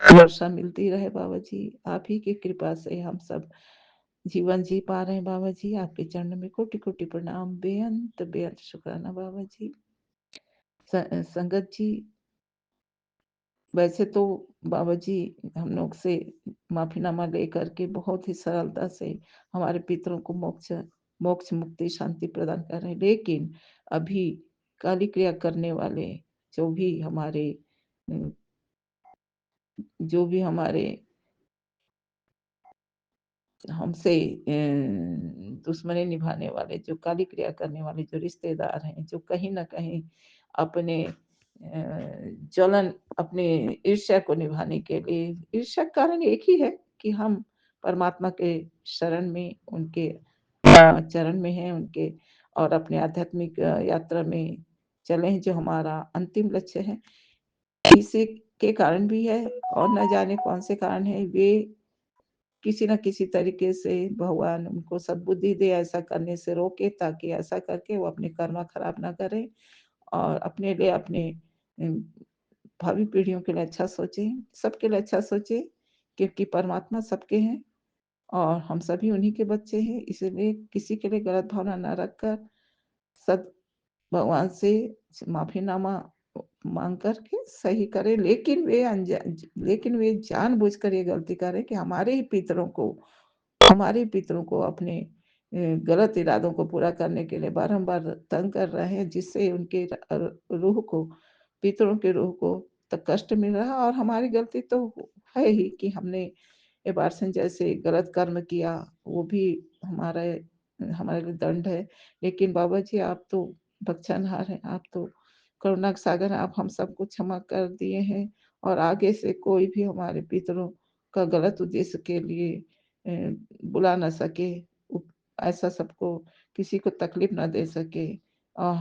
वर्षा मिलती रहे बाबा जी। आप ही की कृपा से हम सब जीवन जी पा रहे हैं बाबा जी। आपके चरण में कोटि कोटि प्रणाम, बेअंत बेअंत शुक्राना बाबा जी। संगत जी, वैसे तो बाबा जी हम लोग से माफीनामा लेकर के बहुत ही सरलता से हमारे पितरों को मोक्ष मोक्ष मुक्ति शांति प्रदान कर रहे हैं, लेकिन अभी काली क्रिया करने वाले जो भी हमारे जो भी हमारे हमसे दुश्मनी निभाने वाले, जो काली क्रिया करने वाले जो रिश्तेदार हैं, जो कहीं ना कहीं अपने ज्वलन, अपने ईर्ष्या को निभाने के लिए, ईर्ष्या का कारण एक ही है कि हम परमात्मा के शरण में, उनके चरण में हैं उनके, और अपने आध्यात्मिक यात्रा में चले, जो हमारा अंतिम लक्ष्य है। इसी के कारण भी है, और न जाने कौन से कारण है, वे किसी न किसी तरीके से भगवान उनको सद्बुद्धि दे, ऐसा करने से रोके, ताकि ऐसा करके वो अपने कर्म खराब ना करें और अपने लिए, अपने भावी पीढ़ियों के लिए अच्छा सोचें, सबके लिए अच्छा सोचें, क्योंकि परमात्मा सबके हैं और हम सभी उन्हीं के बच्चे हैं। इसलिए किसी के लिए गलत भावना न रखकर सद भगवान से माफीनामा मांग करके सही करें। लेकिन वे जानबूझकर ये गलती करें कि हमारे पितरों को अपने गलत इरादों को पूरा करने के लिए बारंबार तंग कर रहे हैं, जिससे उनके रूह को, पितरों के रूह को तक कष्ट मिल रहा है। और हमारी गलती तो है ही कि हमने एबार्सन जैसे गलत कर्म किया, वो भी हमारे हमारे लिए दंड है। लेकिन बाबा जी आप तो बख्शनहार हैं, आप तो करुणा के सागर हैं, आप हम सबको क्षमा कर दिए हैं, और आगे से कोई भी हमारे पितरों का गलत उद्देश्य के लिए बुला ना सके, ऐसा सबको किसी को तकलीफ ना दे सके, और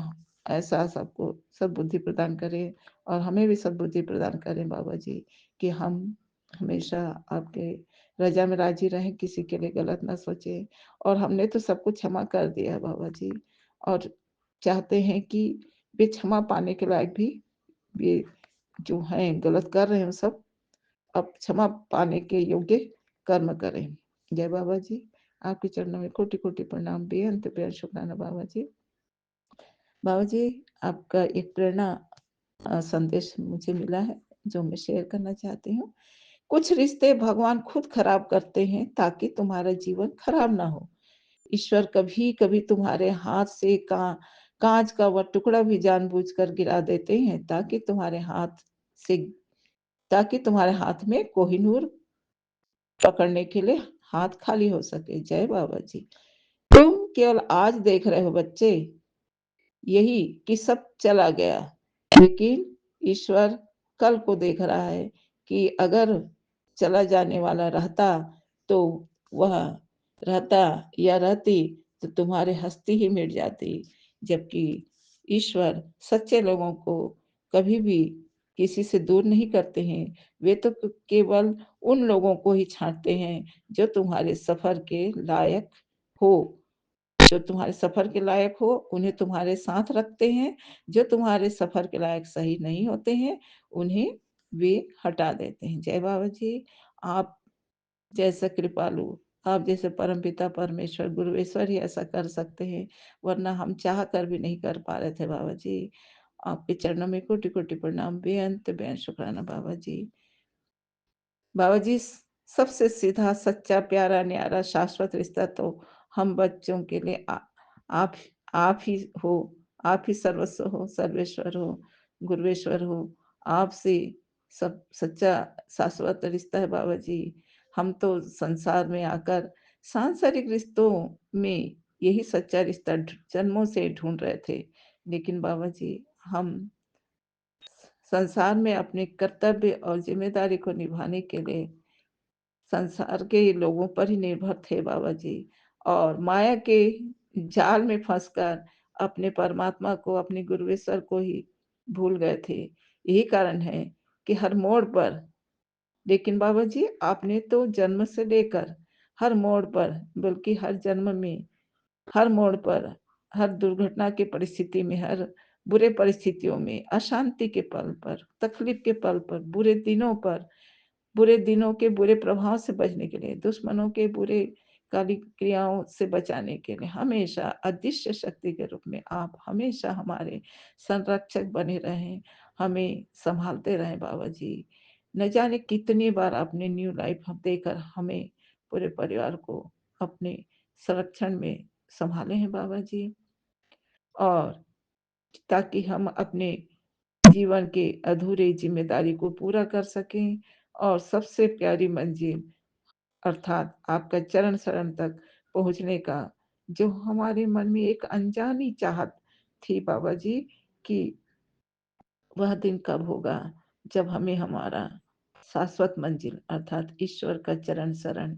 ऐसा सबको सद्बुद्धि प्रदान करें, और हमें भी सद्बुद्धि प्रदान करें बाबा जी, कि हम हमेशा आपके रजा में राजी रहें, किसी के लिए गलत ना सोचें। और हमने तो सब कुछ क्षमा कर दिया है बाबा जी, और चाहते हैं कि वे क्षमा पाने के लायक भी, वे जो हैं गलत कर रहे हैं सब, अब क्षमा पाने के योग्य कर्म करें। जय बाबा जी, आपके चरणों में कोटि-कोटि प्रणाम, बेअंत शुक्राना बाबा जी। बाबा जी, आपका एक प्रेरणा संदेश मुझे मिला है, जो मैं शेयर करना चाहती हूँ। कुछ रिश्ते भगवान खुद खराब करते हैं ताकि तुम्हारा जीवन खराब ना हो। ईश्वर कभी-कभी तुम्हारे हाथ से काँच का वह टुकड़ा भी जानबूझकर गिरा देते हैं से ताकि तुम्हारे हाथ में कोहिनूर पकड़ने के लिए हाथ खाली हो सके। जय बाबा जी। तुम केवल आज देख रहे हो बच्चे, यही कि सब चला गया, लेकिन ईश्वर कल को देख रहा है कि अगर चला जाने वाला रहता तो वह रहता या रहती तो तुम्हारी हस्ती ही मिट जाती। जबकि ईश्वर सच्चे लोगों को कभी भी किसी से दूर नहीं करते हैं। वे तो केवल उन लोगों को ही छाँटते हैं जो तुम्हारे सफ़र के लायक हो। जो तुम्हारे सफ़र के लायक हो, उन्हें तुम्हारे साथ रखते हैं, जो तुम्हारे सफ़र के लायक सही नहीं होते हैं, उन्हें वे हटा देते हैं। जय बाबा जी, आप जैसा कृपालु, आप जैसे परमपिता परमेश्वर, गुरुवेश्वर ही ऐसा कर सकते हैं, वरना हम चाह कर भी नहीं कर पा रहे थे बाबा जी। आपके चरणों में कोटि-कोटि प्रणाम, बेअंत शुक्राना बाबा जी। बाबा जी, सबसे सीधा, सच्चा, प्यारा, न्यारा, शाश्वत रिश्ता तो हम बच्चों के लिए आप आप ही हो, आप ही सर्वस्व हो, सर्वेश्वर हो, गुरुवेश्वर हो। आपसे सब सच्चा शाश्वत रिश्ता है बाबा जी। हम तो संसार में आकर सांसारिक रिश्तों में यही सच्चा रिश्ता जन्मों से ढूँढ रहे थे। लेकिन बाबा जी, हम संसार में अपने कर्तव्य और ज़िम्मेदारी को निभाने के लिए संसार के लोगों पर ही निर्भर थे बाबा जी, और माया के जाल में फंसकर अपने परमात्मा को, अपने गुरुवेश्वर को ही भूल गए थे। यही कारण है कि हर मोड़ पर, लेकिन बाबा जी, आपने तो जन्म से लेकर हर मोड़ पर, बल्कि हर जन्म में, हर मोड़ पर, हर दुर्घटना की परिस्थिति में, हर बुरे परिस्थितियों में, अशांति के पल पर, तकलीफ के पल पर, बुरे दिनों के बुरे प्रभाव से बचने के लिए, दुश्मनों के बुरे काली क्रियाओं से बचाने के लिए हमेशा अदृश्य शक्ति के रूप में आप हमेशा हमारे संरक्षक बने रहें, हमें सँभालते रहें बाबा जी। न जाने कितनी बार आपने न्यू लाइफ देकर हमें, पूरे परिवार को अपने संरक्षण में सँभाले हैं बाबा जी, और ताकि हम अपने जीवन के अधूरे ज़िम्मेदारी को पूरा कर सकें और सबसे प्यारी मंज़िल अर्थात आपका चरण शरण तक पहुँचने का, जो हमारे मन में एक अनजानी चाहत थी बाबा जी, कि वह दिन कब होगा जब हमें हमारा शाश्वत मंज़िल अर्थात ईश्वर का चरण शरण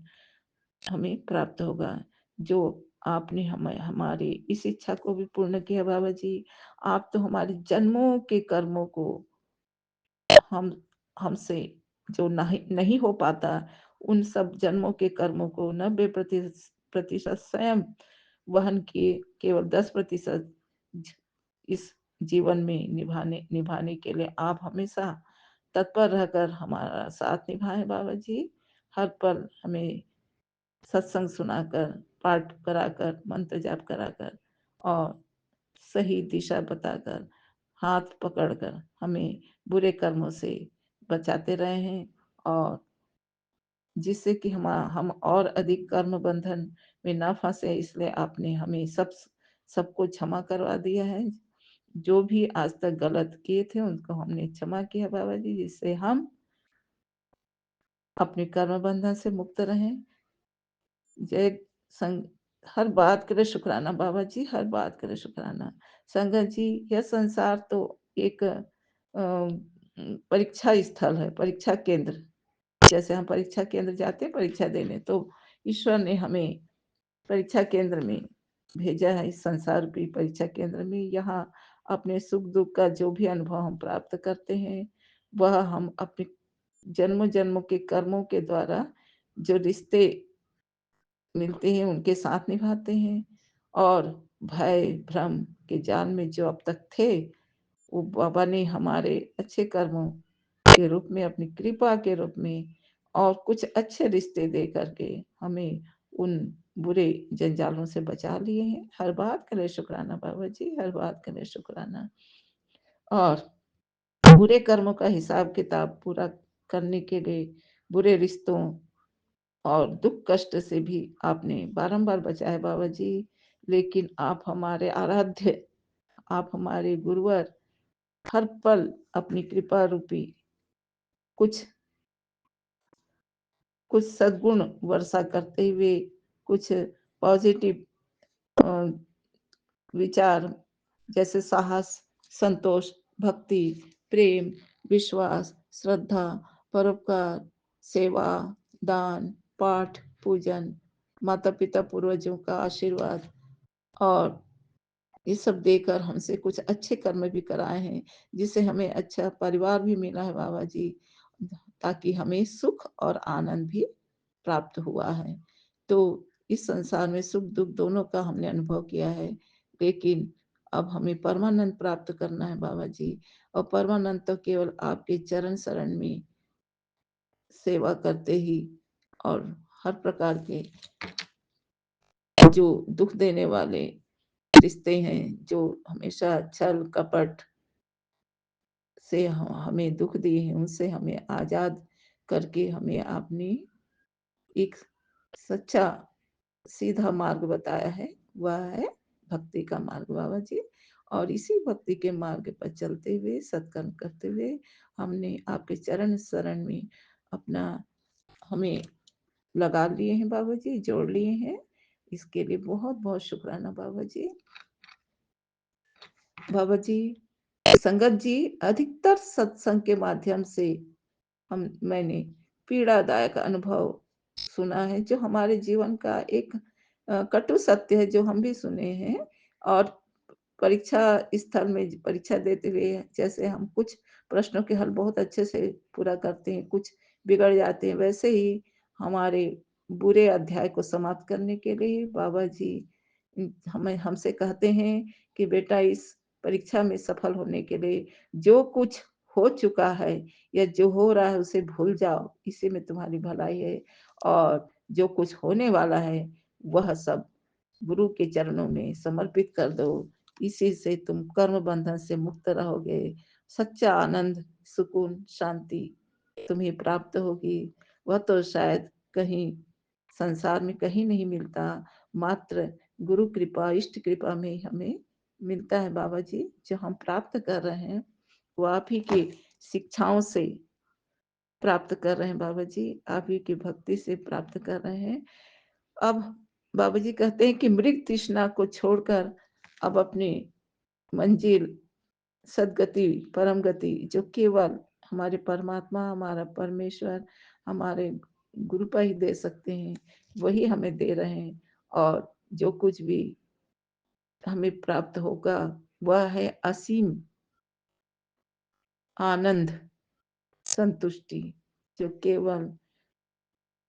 हमें प्राप्त होगा। जो आपने हमें हमारी इस इच्छा को भी पूर्ण किया बाबा जी। आप तो हमारे जन्मों के कर्मों को हम हमसे जो नहीं नहीं हो पाता, उन सब जन्मों के कर्मों को 90% स्वयं वहन किए, केवल 10% ज इस जीवन में निभाने निभाने के लिए आप हमेशा तत्पर रहकर हमारा साथ निभाएँ बाबा जी। हर पल हमें सत्संग सुनाकर, पाठ कराकर, मंत्र जाप कराकर और सही दिशा बताकर, हाथ पकड़कर हमें बुरे कर्मों से बचाते रहे हैं, और जिससे कि हम और अधिक कर्म बंधन में ना फँसे, इसलिए आपने हमें सबको क्षमा करवा दिया है। जो भी आज तक गलत किए थे उनको हमने क्षमा किया बाबा जी, जिससे हम अपने कर्म बंधन से मुक्त रहें। जय संग हर बात करे शुक्राना बाबा जी, हर बात करे शुक्राना। संगत जी, यह संसार तो एक परीक्षा स्थल है, परीक्षा केंद्र। जैसे हम परीक्षा केंद्र जाते हैं परीक्षा देने, तो ईश्वर ने हमें परीक्षा केंद्र में भेजा है, इस संसार रूपी परीक्षा केंद्र में। यहाँ अपने सुख-दुःख का जो भी अनुभव हम प्राप्त करते हैं, वह हम अपने जन्मों-जन्मों के कर्मों के द्वारा जो रिश्ते मिलते हैं उनके साथ निभाते हैं, और भय भ्रम के जाल में जो अब तक थे, वो बाबा ने हमारे अच्छे कर्मों के रूप में, अपनी कृपा के रूप में और कुछ अच्छे रिश्ते दे करके हमें उन बुरे जंजालों से बचा लिए हैं। हर बात के लिए शुक्राना बाबा जी, हर बात के लिए शुक्राना। और बुरे कर्मों का हिसाब किताब पूरा करने के लिए बुरे रिश्तों और दुख कष्ट से भी आपने बारंबार बचाए बाबा जी। लेकिन आप हमारे आराध्य, आप हमारे गुरुवर, हर पल अपनी कृपा रूपी कुछ कुछ सद्गुण वर्षा करते हुए, कुछ पॉजिटिव विचार जैसे साहस, संतोष, भक्ति, प्रेम, विश्वास, श्रद्धा, परोपकार, सेवा, दान, पाठ, पूजन, माता पिता पूर्वजों का आशीर्वाद और ये सब देकर हमसे कुछ अच्छे कर्म भी कराए हैं, जिससे हमें अच्छा परिवार भी मिला है बाबा जी, ताकि हमें सुख और आनंद भी प्राप्त हुआ है। तो इस संसार में सुख दुख दोनों का हमने अनुभव किया है, लेकिन अब हमें परमानंद प्राप्त करना है बाबा जी। और परमानंद तो केवल आपके चरण शरण में सेवा करते ही, और हर प्रकार के जो दुख देने वाले रिश्ते हैं, जो हमेशा छल कपट से हमें दुख दिए हैं, उनसे हमें आजाद करके हमें आपने एक सच्चा सीधा मार्ग बताया है, वह है भक्ति का मार्ग बाबा जी। और इसी भक्ति के मार्ग पर चलते हुए, सत्कर्म करते हुए हमने आपके चरण शरण में अपना हमें लगा लिए हैं बाबा जी, जोड़ लिए हैं। इसके लिए बहुत बहुत शुक्राना बाबा जी। बाबा जी, संगत जी, अधिकतर सत्संग के माध्यम से मैंने पीड़ादायक अनुभव सुना है, जो हमारे जीवन का एक कटु सत्य है, जो हम भी सुने हैं। और परीक्षा स्थल में परीक्षा देते हुए जैसे हम कुछ प्रश्नों के हल बहुत अच्छे से पूरा करते हैं, कुछ बिगड़ जाते हैं, वैसे ही हमारे बुरे अध्याय को समाप्त करने के लिए बाबा जी हमें हमसे कहते हैं कि बेटा, इस परीक्षा में सफल होने के लिए जो कुछ हो चुका है या जो हो रहा है उसे भूल जाओ, इसी में तुम्हारी भलाई है। और जो कुछ होने वाला है वह सब गुरु के चरणों में समर्पित कर दो, इसी से तुम कर्म बंधन से मुक्त रहोगे। सच्चा आनंद, सुकून, शांति तुम्हें प्राप्त होगी। वह तो शायद कहीं संसार में कहीं नहीं मिलता, मात्र गुरु कृपा, इष्ट कृपा में हमें मिलता है बाबा जी। जो हम प्राप्त कर रहे हैं वो आप ही की शिक्षाओं से प्राप्त कर रहे हैं बाबा जी, आप ही की भक्ति से प्राप्त कर रहे हैं। अब बाबा जी कहते हैं कि मृग तृष्णा को छोड़कर अब अपनी मंजिल, सदगति, परम गति, जो केवल हमारे परमात्मा, हमारा परमेश्वर, हमारे गुरु पर ही दे सकते हैं, वही हमें दे रहे हैं। और जो कुछ भी हमें प्राप्त होगा वह है असीम आनंद, संतुष्टि, जो केवल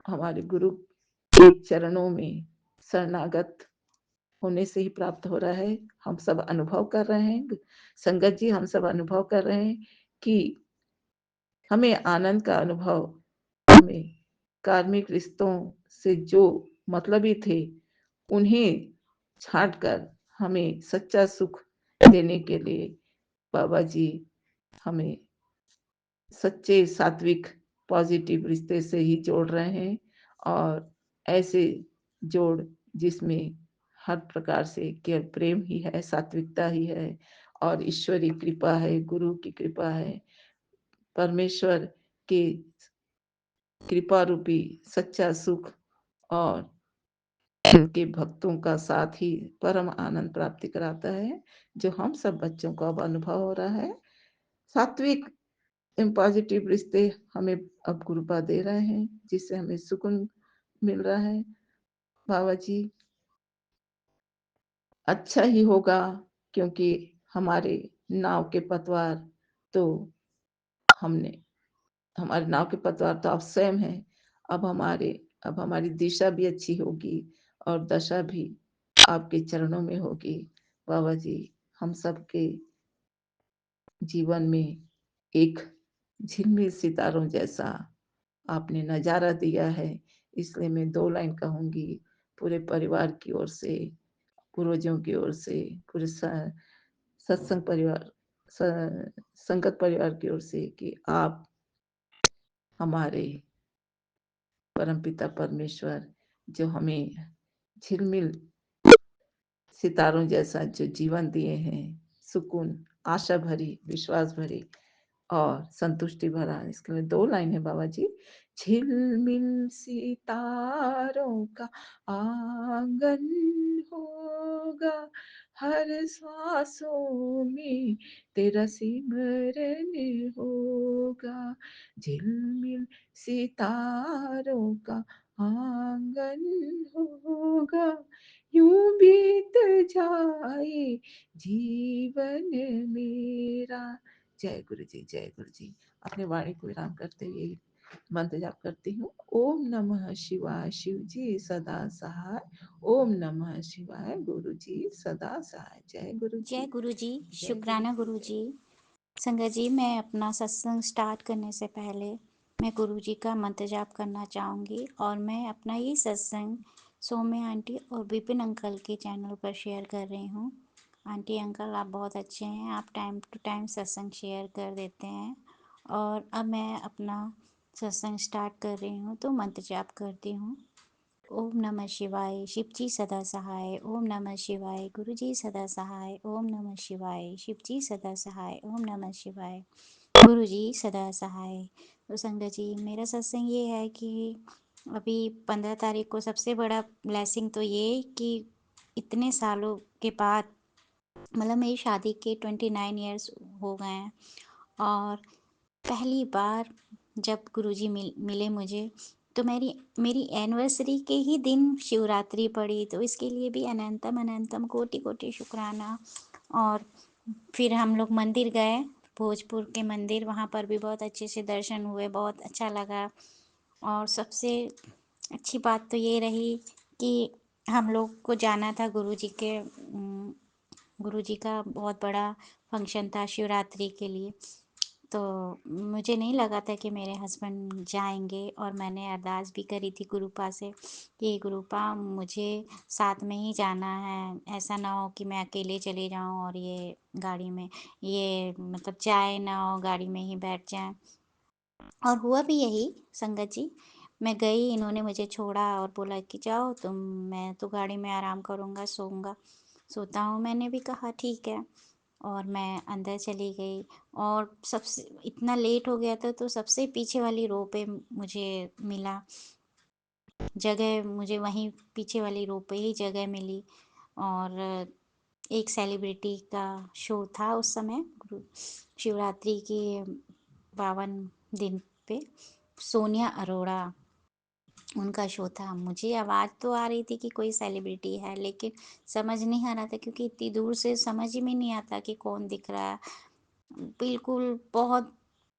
हमारे गुरु के चरणों में शरणागत होने से ही प्राप्त हो रहा है। हम सब अनुभव कर रहे हैं संगत जी, हम सब अनुभव कर रहे हैं कि हमें आनंद का अनुभव, हमें कार्मिक रिश्तों से जो मतलबी थे उन्हें छांट कर हमें सच्चा सुख देने के लिए बाबा जी हमें सच्चे सात्विक पॉजिटिव रिश्ते से ही जोड़ रहे हैं। और ऐसे जोड़ जिसमें हर प्रकार से केवल प्रेम ही है, सात्विकता ही है, और ईश्वरी कृपा है, गुरु की कृपा है, परमेश्वर की कृपा रूपी सच्चा सुख, और उनके भक्तों का साथ ही परम आनंद प्राप्ति कराता है, जो हम सब बच्चों को अब अनुभव हो रहा है। सात्विक पॉजिटिव रिश्ते हमें अब गुरुपा दे रहे हैं, जिससे हमें सुकून मिल रहा है। बाबा जी, अच्छा ही होगा, क्योंकि हमारे नाव के पतवार तो हमने हमारे नाव के पतवार तो आप स्वयं हैं। अब हमारी दिशा भी अच्छी होगी और दशा भी आपके चरणों में होगी बाबा जी। हम सबके जीवन में एक झिलमिल सितारों जैसा आपने नज़ारा दिया है, इसलिए मैं 2 लाइन कहूँगी पूरे परिवार की ओर से, पूर्वजों की ओर से, पूरे सत्संग परिवार स संगत परिवार की ओर से कि आप हमारे परमपिता परमेश्वर जो हमें झिलमिल सितारों जैसा जो जीवन दिए हैं, सुकून, आशा भरी, विश्वास भरी और संतुष्टि भरा। इसके लिए 2 लाइन है बाबा जी। झिलमिल सितारों का आंगन होगा, हर सांसों में तेरा सिमरन होगा। झिलमिल सितारों का आंगन होगा, यूं बीत जाए जीवन मेरा। जय गुरु जी, जय गुरु जी। अपनी वाणी को विराम करते हुए मंत्र जाप करती हूँ। ओम नमः शिवाय, शिव जी सदा सहाय। ओम नमः शिवाय, गुरु जी सदा सहाय। जय गुरु जय जी, गुरु जी। जय गुरु शुक्राना जी, गुरु जय जी। गुरु। संगत जी, मैं अपना सत्संग स्टार्ट करने से पहले मैं गुरु जी का मंत्र जाप करना चाहूँगी और मैं अपना ये सत्संग सौम्या आंटी और विपिन अंकल के चैनल पर शेयर कर रही हूँ। आंटी अंकल आप बहुत अच्छे हैं, आप टाइम टू टाइम सत्संग शेयर कर देते हैं। और अब मैं अपना सत्संग स्टार्ट कर रही हूँ, तो मंत्र जाप करती हूँ। ओम नमः शिवाय, शिवजी सदा सहाय। ओम नमः शिवाय, गुरुजी सदा सहाय। ओम नमः शिवाय, शिवजी सदा सहाय। ओम नमः शिवाय, गुरुजी सदा सहाय। तो संगत जी, मेरा सत्संग ये है कि अभी 15 तारीख को सबसे बड़ा ब्लेसिंग तो ये कि इतने सालों के बाद, मतलब मेरी शादी के 29 ईयर्स हो गए हैं और पहली बार जब गुरुजी मिले मुझे, तो मेरी मेरी एनिवर्सरी के ही दिन शिवरात्रि पड़ी, तो इसके लिए भी अनंतम अनंतम कोटि कोटि शुक्राना। और फिर हम लोग मंदिर गए, भोजपुर के मंदिर, वहाँ पर भी बहुत अच्छे से दर्शन हुए, बहुत अच्छा लगा। और सबसे अच्छी बात तो ये रही कि हम लोग को जाना था गुरुजी का बहुत बड़ा फंक्शन था शिवरात्रि के लिए। तो मुझे नहीं लगा था कि मेरे हस्बैंड जाएंगे, और मैंने अरदास भी करी थी गुरुपा से कि गुरुपा मुझे साथ में ही जाना है, ऐसा ना हो कि मैं अकेले चले जाऊं और ये गाड़ी में, ये मतलब जाए ना हो, गाड़ी में ही बैठ जाए। और हुआ भी यही संगत जी। मैं गई, इन्होंने मुझे छोड़ा और बोला कि जाओ तुम, मैं तो गाड़ी में आराम करूँगा, सोऊंगा, सोता हूँ। मैंने भी कहा ठीक है, और मैं अंदर चली गई। और सबसे इतना लेट हो गया था, तो सबसे पीछे वाली रो पे मुझे मिला जगह, मुझे वहीं पीछे वाली रो पे ही जगह मिली। और एक सेलिब्रिटी का शो था उस समय, शिवरात्रि के पावन दिन पे, सोनिया अरोड़ा, उनका शो था। मुझे आवाज़ तो आ रही थी कि कोई सेलिब्रिटी है, लेकिन समझ नहीं आ रहा था क्योंकि इतनी दूर से समझ ही में नहीं आता कि कौन दिख रहा है। बिल्कुल बहुत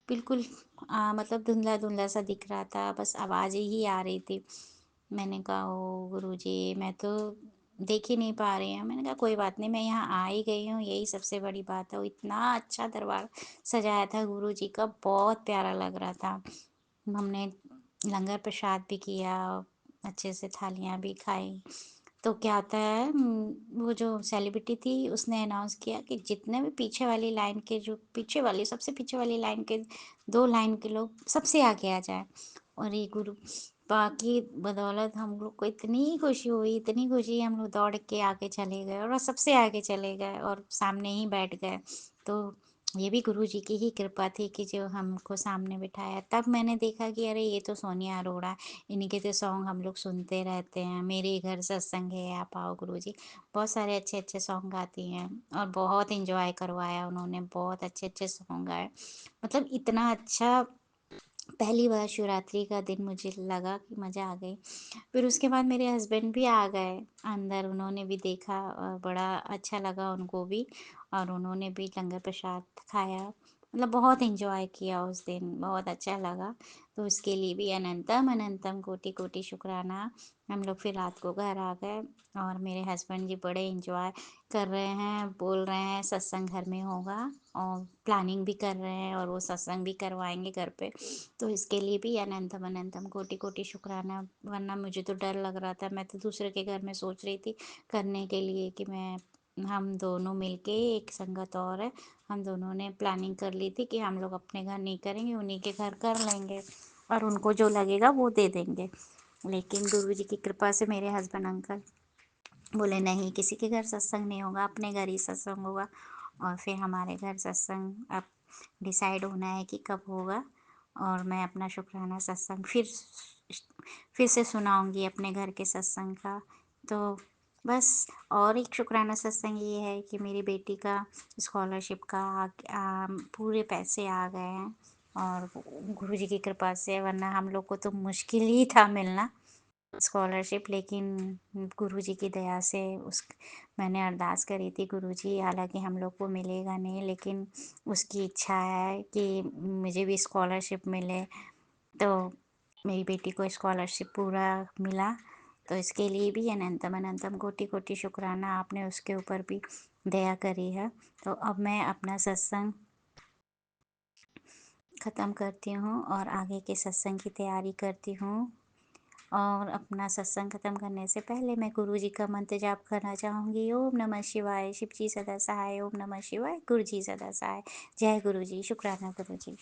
बिल्कुल मतलब धुंधला धुंधला सा दिख रहा था, बस आवाज़ ही आ रही थी। मैंने कहा ओ गुरुजी, मैं तो देख ही नहीं पा रही हूँ। मैंने कहा कोई बात नहीं, मैं यहाँ आ ही गई हूँ, यही सबसे बड़ी बात है। वो इतना अच्छा दरबार सजाया था गुरुजी का, बहुत प्यारा लग रहा था। हमने लंगर प्रसाद भी किया, अच्छे से थालियाँ भी खाई। तो क्या होता है, वो जो सेलिब्रिटी थी उसने अनाउंस किया कि जितने भी पीछे वाली लाइन के, जो पीछे वाली सबसे पीछे वाली लाइन के 2 लाइन के लोग सबसे आगे आ जाए। और ये गुरु बाकी बदौलत हम लोग को इतनी खुशी हुई, इतनी खुशी, हम लोग दौड़ के आगे चले गए और सबसे आगे चले गए और सामने ही बैठ गए। तो ये भी गुरु जी की ही कृपा थी कि जो हमको सामने बिठाया। तब मैंने देखा कि अरे ये तो सोनिया अरोड़ा है, इन्हीं के तो सॉन्ग हम लोग सुनते रहते हैं, मेरे घर सत्संग है आप आओ गुरु जी, बहुत सारे अच्छे अच्छे सॉन्ग गाती हैं। और बहुत इंजॉय करवाया उन्होंने, बहुत अच्छे अच्छे सॉन्ग गाए। मतलब इतना अच्छा, पहली बार शिवरात्रि का दिन मुझे लगा कि मज़ा आ गई। फिर उसके बाद मेरे हस्बैंड भी आ गए अंदर, उन्होंने भी देखा और बड़ा अच्छा लगा उनको भी, और उन्होंने भी लंगर प्रसाद खाया। मतलब बहुत एंजॉय किया उस दिन, बहुत अच्छा लगा। तो उसके लिए भी अनंतम अनंतम कोटि कोटि शुक्राना। हम लोग फिर रात को घर आ गए और मेरे हस्बैंड जी बड़े एंजॉय कर रहे हैं, बोल रहे हैं सत्संग घर में होगा और प्लानिंग भी कर रहे हैं और वो सत्संग भी करवाएंगे घर पे। तो इसके लिए भी अनंतम अनंतम कोटि कोटि शुक्राना। वरना मुझे तो डर लग रहा था, मैं तो दूसरे के घर में सोच रही थी करने के लिए कि मैं हम दोनों मिलके, एक संगत और है, हम दोनों ने प्लानिंग कर ली थी कि हम लोग अपने घर नहीं करेंगे, उन्हीं के घर कर लेंगे और उनको जो लगेगा वो दे देंगे। लेकिन गुरु जी की कृपा से मेरे हस्बैंड अंकल बोले नहीं, किसी के घर सत्संग नहीं होगा, अपने घर ही सत्संग होगा। और फिर हमारे घर सत्संग अब डिसाइड होना है कि कब होगा। और मैं अपना शुक्राना सत्संग फिर से सुनाऊंगी अपने घर के सत्संग का। तो बस, और एक शुक्राना सत्संग ये है कि मेरी बेटी का स्कॉलरशिप का पूरे पैसे आ गए हैं और गुरु जी की कृपा से, वरना हम लोग को तो मुश्किल ही था मिलना स्कॉलरशिप। लेकिन गुरु जी की दया से उस मैंने अरदास करी थी, गुरु जी हालांकि हम लोग को मिलेगा नहीं, लेकिन उसकी इच्छा है कि मुझे भी स्कॉलरशिप मिले। तो मेरी बेटी को स्कॉलरशिप पूरा मिला। तो इसके लिए भी अनंतम अनंतम कोटि कोटि शुक्राना, आपने उसके ऊपर भी दया करी है। तो अब मैं अपना सत्संग ख़त्म करती हूँ और आगे के सत्संग की तैयारी करती हूँ। और अपना सत्संग ख़त्म करने से पहले मैं गुरु जी का मंत्र जाप करना चाहूँगी। ओम नमः शिवाय, शिव जी सदा सहाय। ओम नमः शिवाय, गुरु जी सदा सहाय। जय गुरु जी, शुक्राना गुरु जी।